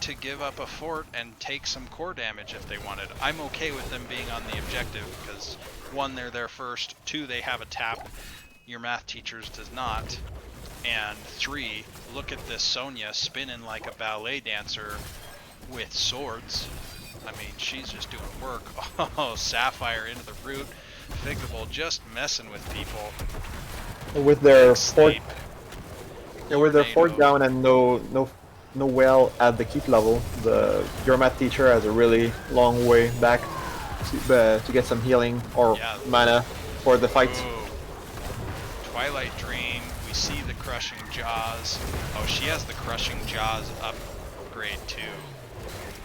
to give up a fort and take some core damage if they wanted. I'm okay with them being on the objective because 1, they're there first, 2, they have a tap your math teachers does not, and 3, look at this Sonya spinning like a ballet dancer with swords. I mean, she's just doing work. Oh, Sapphire into the root. Figable just messing with people. With their Big fort, snipe. with their fort Lornado. down and no well at the keep level, your math teacher has a really long way back to get some healing or Yeah. mana for the fight. Ooh. Twilight Dream. We see the Crushing Jaws. Oh, she has the Crushing Jaws upgrade too.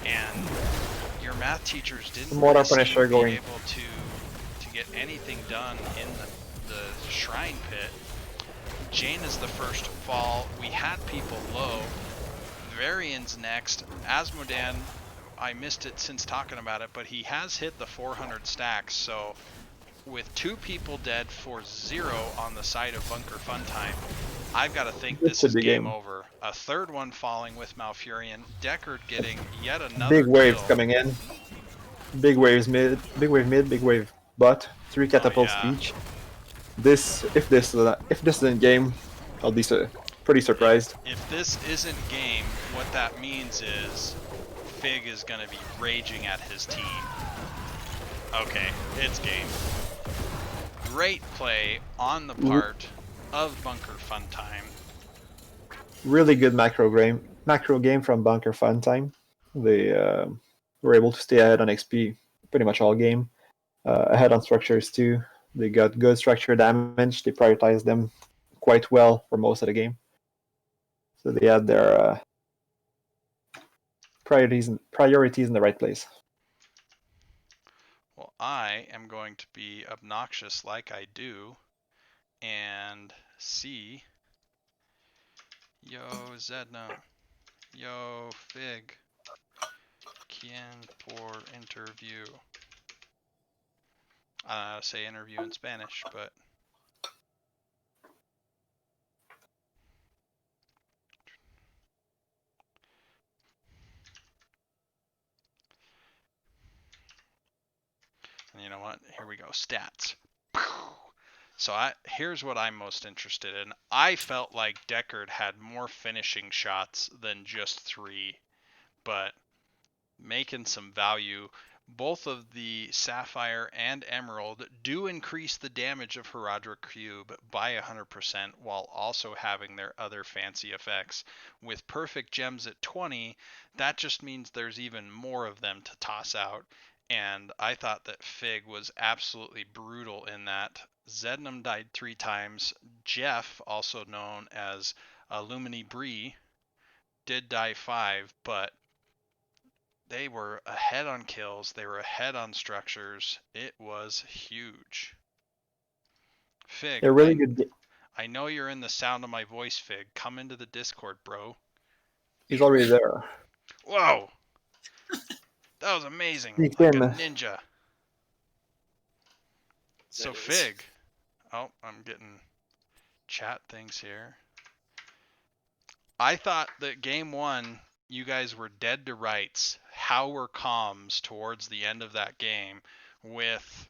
And your math teachers didn't Mortar risk Punisher being going. able to get anything done in the Shrine Pit. Jane is the first to fall. We had people low. Varian's next. Asmodan, I missed it since talking about it, but he has hit the 400 stacks, so with 2 people dead for 0 on the side of Bunker Funtime, I've got to think This this should is be game game. over. A third one falling with Malfurion. Deckard getting yet another Big waves kill. coming in. Big waves mid, big wave butt. 3 catapults yeah. each. If this isn't game, I'll be pretty surprised. If this isn't game, what that means is Fig is going to be raging at his team. Okay, it's game. Great play on the part of Bunker Funtime. Really good macro game from Bunker Funtime. They were able to stay ahead on XP pretty much all game. Ahead on structures too. They got good structure damage. They prioritized them quite well for most of the game. So they had their priorities in the right place. Well, I am going to be obnoxious like I do and see. Yo, Zedna. Yo, Fig. Quien por interview. I don't know how to say interview in Spanish, but. And you know what? Here we go. Stats. So here's what I'm most interested in. I felt like Deckard had more finishing shots than just 3, but making some value. Both of the Sapphire and Emerald do increase the damage of Herodric Cube by 100% while also having their other fancy effects. With Perfect Gems at 20, that just means there's even more of them to toss out. And I thought that Fig was absolutely brutal in that. Zednam died 3 times. Jeff, also known as Lumini Bree, did die 5, but they were ahead on kills. They were ahead on structures. It was huge. Fig, A really good. I know you're in the sound of my voice, Fig. Come into the Discord, bro. He's already there. Whoa! That was amazing. Sneaked Like a in. ninja. So Fig. Oh, I'm getting chat things here. I thought that game 1, you guys were dead to rights. How were comms towards the end of that game with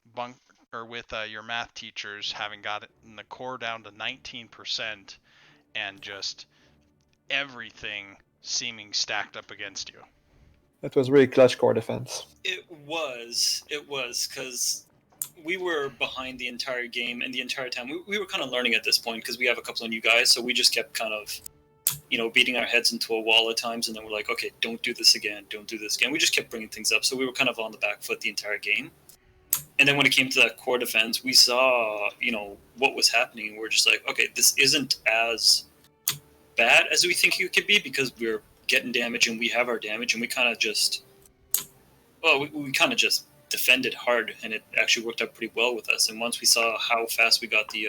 your math teachers having gotten the core down to 19% and just everything seeming stacked up against you? That was really clutch core defense. It was, because we were behind the entire game, and the entire time we were kind of learning at this point because we have a couple of new guys, so we just kept kind of, beating our heads into a wall at times, and then we're like, okay, don't do this again. We just kept bringing things up, so we were kind of on the back foot the entire game. And then when it came to that core defense, we saw, what was happening, and we're just like, okay, this isn't as bad as we think it could be because we're getting damage and we have our damage, and we kind of just, we kind of just defended hard, and it actually worked out pretty well with us. And once we saw how fast we got the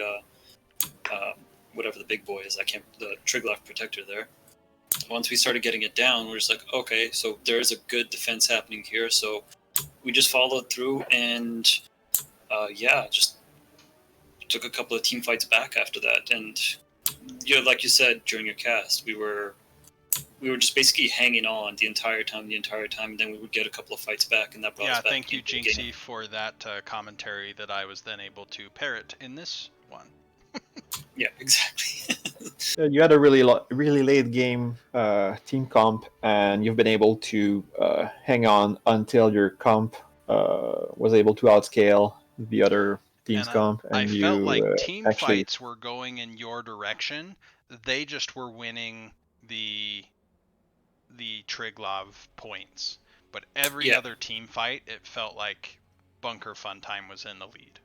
whatever the big boy is, the Triglav protector there. Once we started getting it down, we're just like, okay, so there's a good defense happening here. So we just followed through, and just took a couple of team fights back after that. And like you said during your cast, we were just basically hanging on the entire time, and then we would get a couple of fights back, and that brought us back. Thank you, Jinxie, for that commentary that I was then able to parrot in this one. Yeah, exactly. You had a really late game team comp, and you've been able to hang on until your comp was able to outscale the other team's comp. And I felt like team actually... fights were going in your direction. They just were winning the Triglav points. But every other team fight, it felt like Bunker Funtime was in the lead.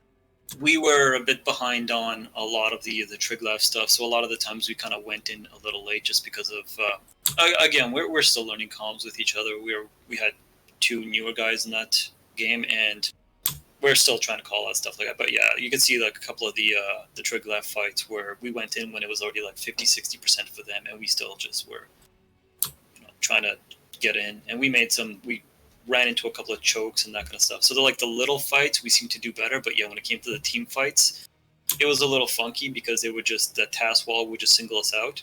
We were a bit behind on a lot of the Triglav stuff, so a lot of the times we kind of went in a little late just because of again, we're still learning comms with each other. We had 2 newer guys in that game, and we're still trying to call out stuff like that. But yeah, you can see like a couple of the Triglav fights where we went in when it was already like 50-60% for them, and we still just were trying to get in, and we ran into a couple of chokes and that kind of stuff. So the little fights we seemed to do better, but yeah, when it came to the team fights, it was a little funky because the task wall would just single us out.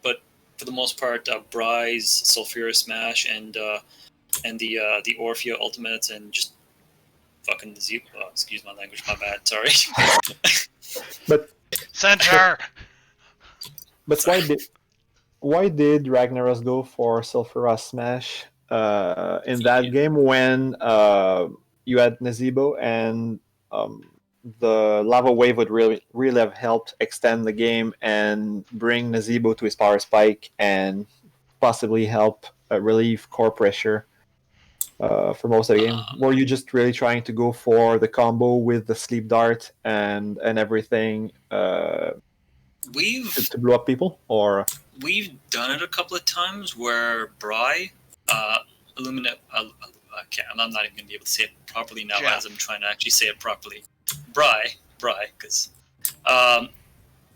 But for the most part, Bry's Sulfura Smash and the Orphea Ultimates and just fucking the Z. Oh, excuse my language, my bad. Sorry. But censor. But why did Ragnaros go for Sulfura Smash in that game when you had Nazeebo, and the Lava Wave would really have helped extend the game and bring Nazeebo to his power spike and possibly help relieve core pressure for most of the game? Were you just really trying to go for the combo with the Sleep Dart and everything to blow up people? Or we've done it a couple of times where Bry, I'm not even going to be able to say it properly now as I'm trying to actually say it properly. Bry, because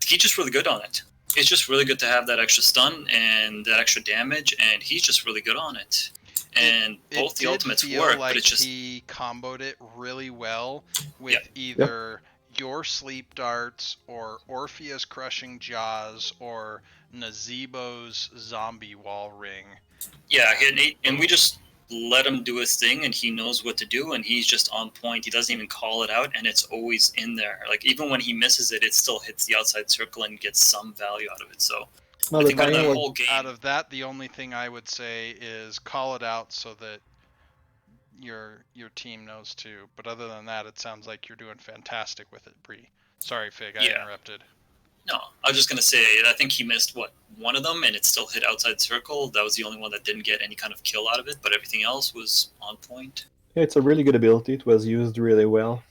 he's just really good on it. It's just really good to have that extra stun and that extra damage, and he's just really good on it. And both the ultimates work, but it's just... he comboed it really well with either your Sleep Darts or Orphea's Crushing Jaws or Nazeebo's Zombie Wall Ring. Yeah, and we just let him do his thing, and he knows what to do, and he's just on point. He doesn't even call it out, and it's always in there. Like, even when he misses it, it still hits the outside circle and gets some value out of it. So I think out of that whole game... Out of that, the only thing I would say is call it out so that your team knows too. But other than that, it sounds like you're doing fantastic with it, Bree. Sorry, Fig, I interrupted. No, I was just going to say, I think he missed, one of them, and it still hit outside circle. That was the only one that didn't get any kind of kill out of it, but everything else was on point. Yeah, it's a really good ability. It was used really well.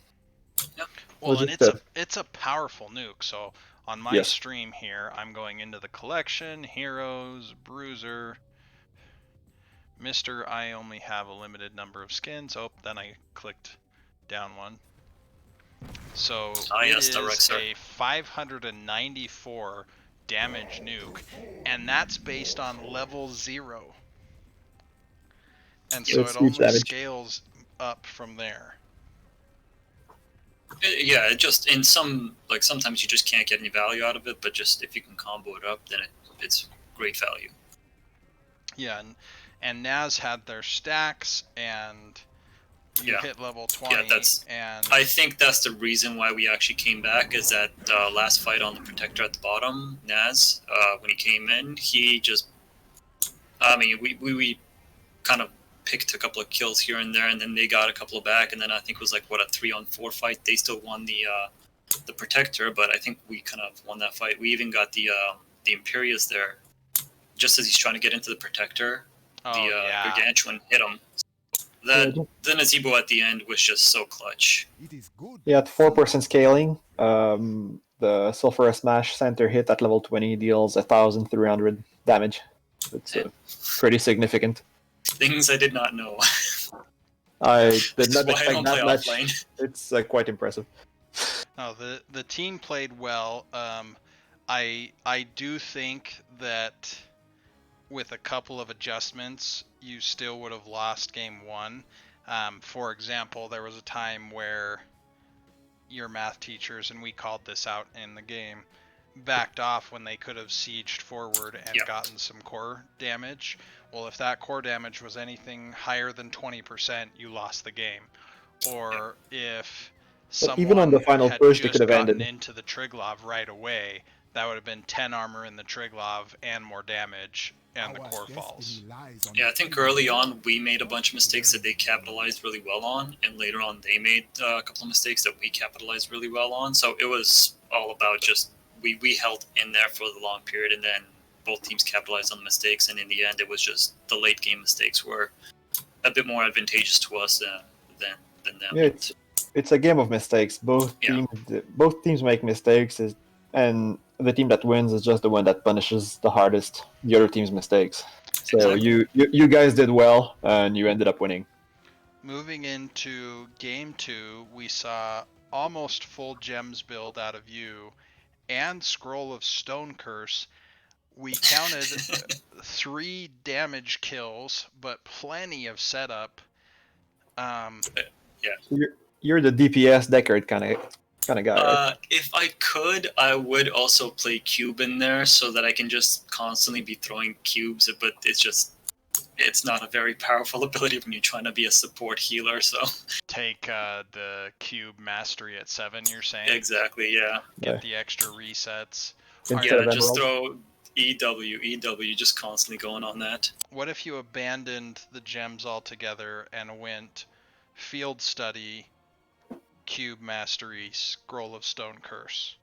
Yeah. Well, and it's a powerful nuke, so on my stream here, I'm going into the collection, heroes, bruiser, Mr. I only have a limited number of skins. Oh, then I clicked down one. So it is a 594 damage nuke, and that's based on level 0. And so it only scales up from there. Yeah, it just in sometimes you just can't get any value out of it, but just if you can combo it up, then it's great value. Yeah, and Naz had their stacks, and you hit level 20. Yeah, I think that's the reason why we actually came back, is that last fight on the Protector at the bottom, Naz, when he came in, he just... I mean, we kind of picked a couple of kills here and there, and then they got a couple of back, and then I think it was like, a 3-on-4 fight. They still won the Protector, but I think we kind of won that fight. We even got the Imperius there, just as he's trying to get into the Protector. Gargantuan hit him. The Nazeebo at the end was just so clutch. Yeah, at 4% scaling, the Sulfura Smash center hit at level 20 deals 1,300 damage. It's pretty significant. Things I did not know. I This did is not why I expect don't that play much. offlane. It's quite impressive. No, the team played well. I do think that with a couple of adjustments, you still would have lost game one. For example, there was a time where your math teachers, and we called this out in the game, backed off when they could have sieged forward and Yeah. gotten some core damage. Well, if that core damage was anything higher than 20%, you lost the game. Or if But even on the someone final had push, they could just have gotten ended. into the Triglov right away, that would have been 10 armor in the Triglov and more damage, and the core falls. Yeah, I think early on we made a bunch of mistakes that they capitalized really well on, and later on they made a couple of mistakes that we capitalized really well on. So it was all about just we held in there for the long period, and then both teams capitalized on the mistakes, and in the end it was just the late game mistakes were a bit more advantageous to us than them. Yeah, it's a game of mistakes. Yeah. Both teams make mistakes, and the team that wins is just the one that punishes the hardest the other team's mistakes. So Exactly. you guys did well, and you ended up winning. Moving into game two, we saw almost full gems build out of you and Scroll of Stone Curse. We counted 3 damage kills, but plenty of setup. Yeah. So you're the DPS Deckard kind of guy, right? If I could, I would also play cube in there so that I can just constantly be throwing cubes, but it's not a very powerful ability when you're trying to be a support healer, so. Take the cube mastery at 7, you're saying? Exactly, yeah. Get the extra resets. Instead of Just Emerald. throw EW, just constantly going on that. What if you abandoned the gems altogether and went field study, cube mastery, scroll of stone curse?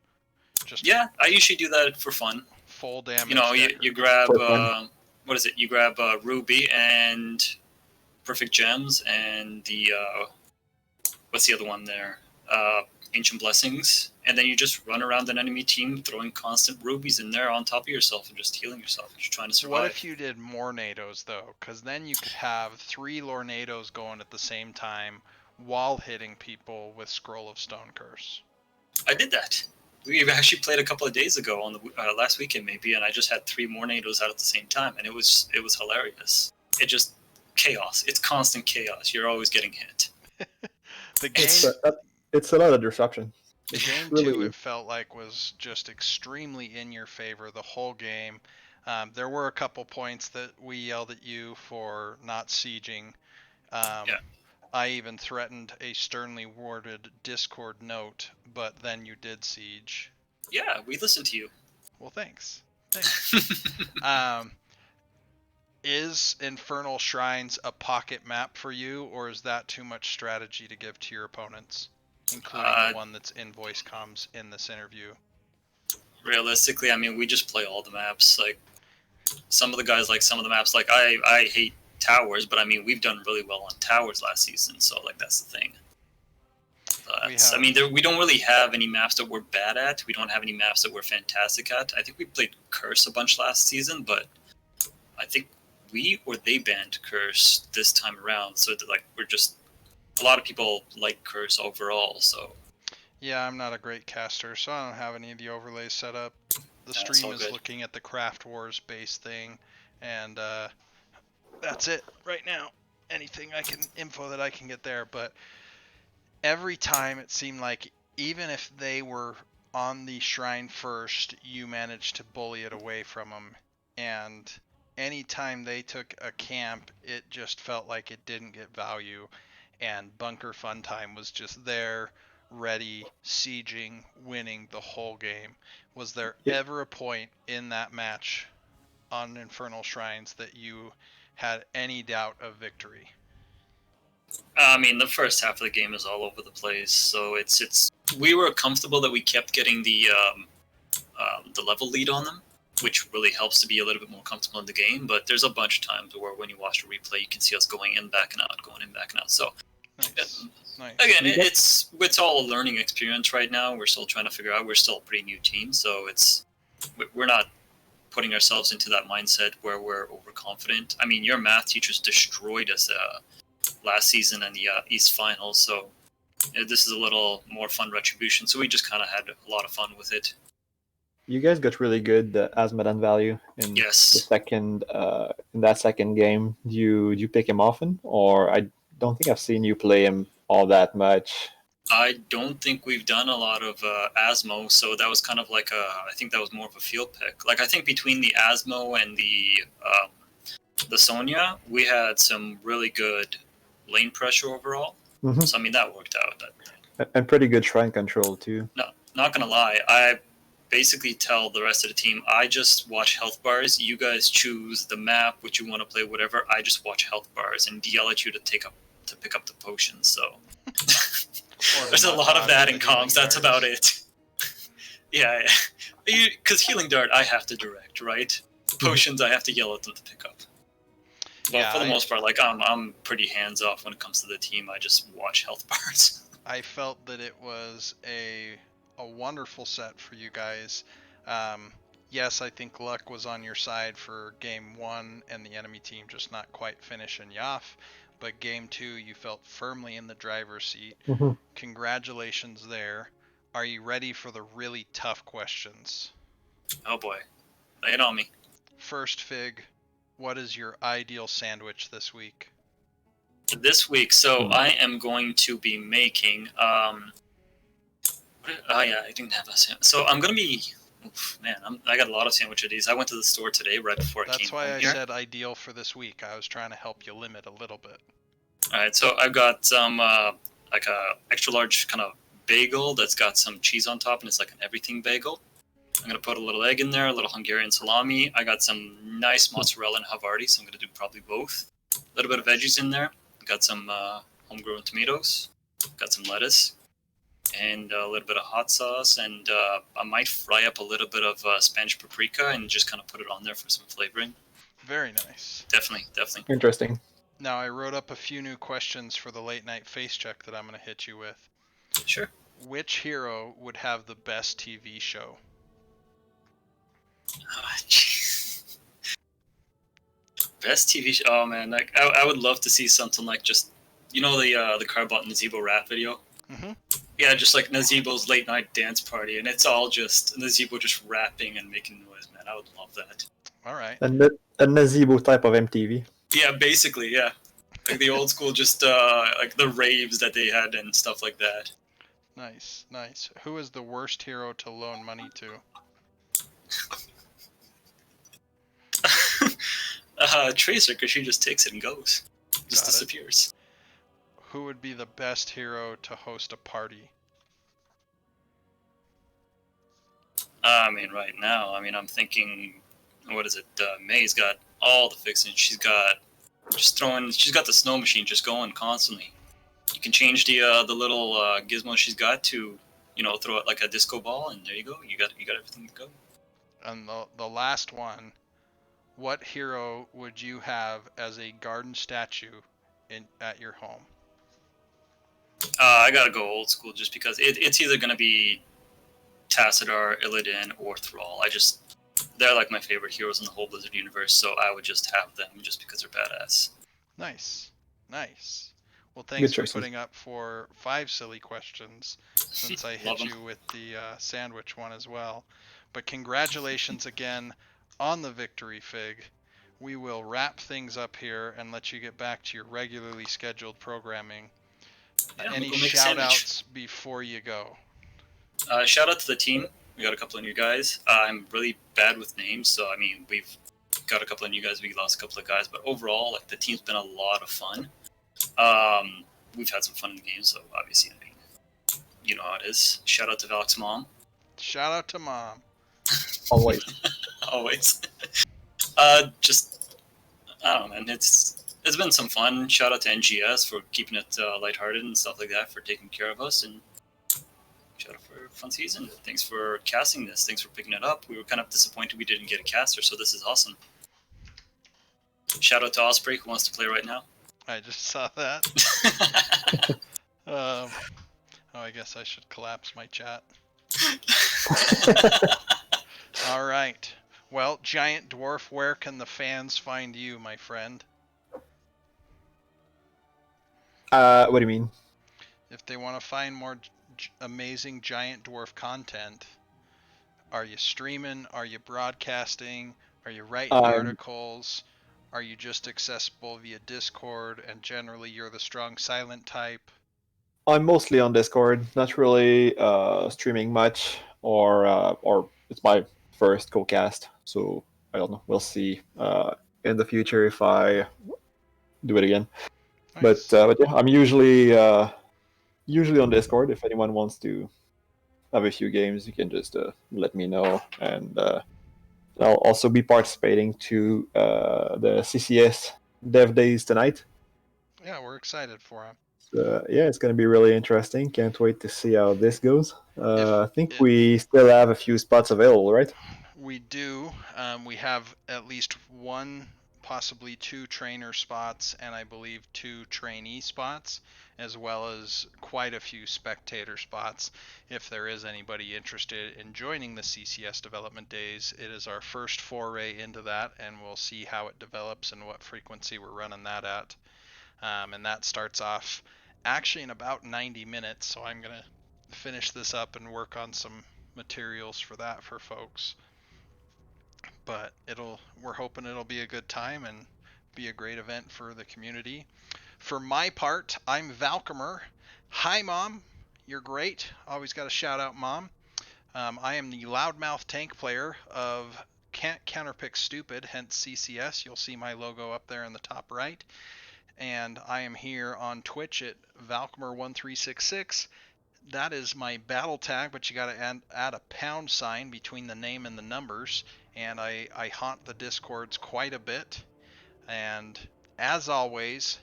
Just I usually do that for fun. full damage. You know, you Deckard. grab, For fun. what is it? You grab Ruby and Perfect Gems and the, what's the other one there? Ancient Blessings. And then you just run around an enemy team throwing constant rubies in there on top of yourself and just healing yourself as you're trying to survive. What if you did more NATOs though? Because then you could have 3 Lornados going at the same time while hitting people with Scroll of Stone Curse. I did that. We actually played a couple of days ago on the last weekend maybe, and I just had 3 more NATOs out at the same time, and it was hilarious. It just chaos. It's constant chaos. You're always getting hit. The game, It's a lot of disruption. the game really- 2, it felt like, was just extremely in your favor the whole game. There were a couple points that we yelled at you for not sieging. I even threatened a sternly worded Discord note, but then you did siege. Yeah, we listened to you. Well, thanks. Is Infernal Shrines a pocket map for you, or is that too much strategy to give to your opponents, including the one that's in voice comms in this interview? Realistically, I mean, we just play all the maps. Like, some of the guys like some of the maps. Like, I hate towers, but I mean, we've done really well on towers last season, so like that's the thing. I mean, we don't really have any maps that we're bad at. We don't have any maps that we're fantastic at. I think we played Curse a bunch last season, but I think we or they banned Curse this time around. So like we're just a lot of people like Curse overall. So yeah, I'm not a great caster, so I don't have any of the overlays set up. The stream is looking at the Craft Wars base thing, and that's it right now. Anything info that I can get there, but every time it seemed like even if they were on the shrine first, you managed to bully it away from them. And anytime they took a camp, it just felt like it didn't get value. And Bunker Funtime was just there, ready, sieging, winning the whole game. Was there ever a point in that match on Infernal Shrines that you had any doubt of victory? I mean, the first half of the game is all over the place, so it's we were comfortable that we kept getting the level lead on them, which really helps to be a little bit more comfortable in the game. But there's a bunch of times where when you watch the replay, you can see us going in, back and out, going in, back and out. So nice. Again, it's all a learning experience right now. We're still trying to figure out. We're still a pretty new team, so we're not putting ourselves into that mindset where we're overconfident. I mean, your math teachers destroyed us last season and the East Finals. So this is a little more fun retribution. So we just kind of had a lot of fun with it. You guys got really good Asmodan value in the Yes. second in that second game. Do you pick him often, or I don't think I've seen you play him all that much. I don't think we've done a lot of Asmo, so that was kind of like I think that was more of a field pick. Like I think between the Asmo and the Sonya, we had some really good lane pressure overall. Mm-hmm. So I mean that worked out. And pretty good shrine control too. No, not gonna lie, I basically tell the rest of the team, I just watch health bars. You guys choose the map, which you want to play, whatever. I just watch health bars and yell at you to pick up the potions. So there's a lot of that in comms. That's about it. Yeah, because healing dart, I have to direct, right? Potions, I have to yell at them to pick up. But Yeah, for the most part, like I'm pretty hands off when it comes to the team. I just watch health bars. I felt that it was a wonderful set for you guys. Yes, I think luck was on your side for game 1 and the enemy team just not quite finishing you off. But game 2, you felt firmly in the driver's seat. Mm-hmm. Congratulations there. Are you ready for the really tough questions? Oh boy, lay it on me. First, Fig, what is your ideal sandwich this week? This week, so I am going to be making I didn't have a sandwich. So I'm gonna be I got a lot of sandwich ideas. I went to the store today right before I came. That's why I here. said ideal for this week. I was trying to help you limit a little bit. All right, so I've got some like a extra large kind of bagel that's got some cheese on top, and it's like an everything bagel. I'm gonna put a little egg in there, a little Hungarian salami. I got some nice mozzarella and Havarti, so I'm gonna do probably both. A little bit of veggies in there. Got some homegrown tomatoes. Got some lettuce. And a little bit of hot sauce, and I might fry up a little bit of Spanish paprika and just kind of put it on there for some flavoring. Very nice. Definitely. Interesting. Now I wrote up a few new questions for the late night face check that I'm going to hit you with. Sure. Which hero would have the best TV show? Best TV show? Oh man, like I would love to see something like just the Carbot Nazebo rap video. Mm-hmm. Yeah, just like Nazebo's late night dance party, and it's all just Nazebo just rapping and making noise, man. I would love that. All right. And a Nazebo type of MTV. Yeah, basically, yeah. Like the old school, just like the raves that they had and stuff like that. Nice. Who is the worst hero to loan money to? Tracer, because she just takes it and goes. Just disappears. Who would be the best hero to host a party? I mean, right now, I'm thinking, what is it? May's got all the fixings. She's got the snow machine just going constantly. You can change the little gizmo she's got to, throw it like a disco ball, and there you go. You got everything to go. And the last one, what hero would you have as a garden statue at your home? I gotta go old school just because it's either gonna be Tassadar, Illidan, or Thrall. They're like my favorite heroes in the whole Blizzard universe, so I would just have them just because they're badass. Nice. Well, thanks for choices. putting up for 5 silly questions, since I hit you with the sandwich one as well. But congratulations again on the victory, Fig. We will wrap things up here and let you get back to your regularly scheduled programming. Yeah, Any we'll go make shout sandwich. outs before you go? Shout out to the team. We got a couple of new guys. I'm really bad with names, so we've got a couple of new guys. We lost a couple of guys, but overall, like the team's been a lot of fun. We've had some fun in the game, so obviously, you know how it is. Shout out to Valk's mom. Shout out to Mom. Always. Always. Just I don't know, man. It's been some fun. Shout out to NGS for keeping it lighthearted and stuff like that, for taking care of us, and shout out for a fun season. Thanks for casting this. Thanks for picking it up. We were kind of disappointed we didn't get a caster, so this is awesome. Shout out to Osprey, who wants to play right now. I just saw that. I guess I should collapse my chat. All right. Well, Giant Dwarf, where can the fans find you, my friend? What do you mean? If they want to find more amazing giant dwarf content, are you streaming? Are you broadcasting? Are you writing I'm articles? Are you just accessible via Discord and generally you're the strong silent type? I'm mostly on Discord, not really streaming much, or it's my first co-cast, so I don't know. We'll see in the future if I do it again. Nice. But yeah, I'm usually on Discord. If anyone wants to have a few games, you can just let me know, and I'll also be participating to the CCS Dev Days tonight. Yeah, we're excited for him. Yeah, it's going to be really interesting. Can't wait to see how this goes. If I think it we still have a few spots available, right? We do. We have at least one, possibly two trainer spots, and I believe two trainee spots, as well as quite a few spectator spots. If there is anybody interested in joining the CCS Development Days, it is our first foray into that, and we'll see how it develops and what frequency we're running that at. And that starts off actually in about 90 minutes, so I'm going to finish this up and work on some materials for that for folks. But we're hoping it'll be a good time and be a great event for the community. For my part, I'm Valkymer. Hi, Mom. You're great. Always got to shout out Mom. I am the loudmouth tank player of Can't Counterpick Stupid, hence CCS. You'll see my logo up there in the top right. And I am here on Twitch at Valkymer1366. That is my battle tag, but you got to add a pound sign between the name and the numbers. And I haunt the Discords quite a bit. And as always,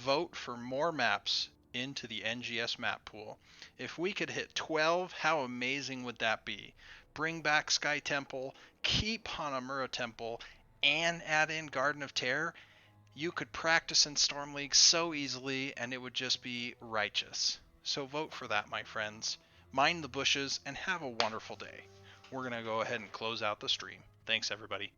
vote for more maps into the NGS map pool. If we could hit 12, how amazing would that be? Bring back Sky Temple, keep Hanamura Temple, and add in Garden of Terror. You could practice in Storm League so easily, and it would just be righteous. So vote for that, my friends. Mind the bushes, and have a wonderful day. We're going to go ahead and close out the stream. Thanks, everybody.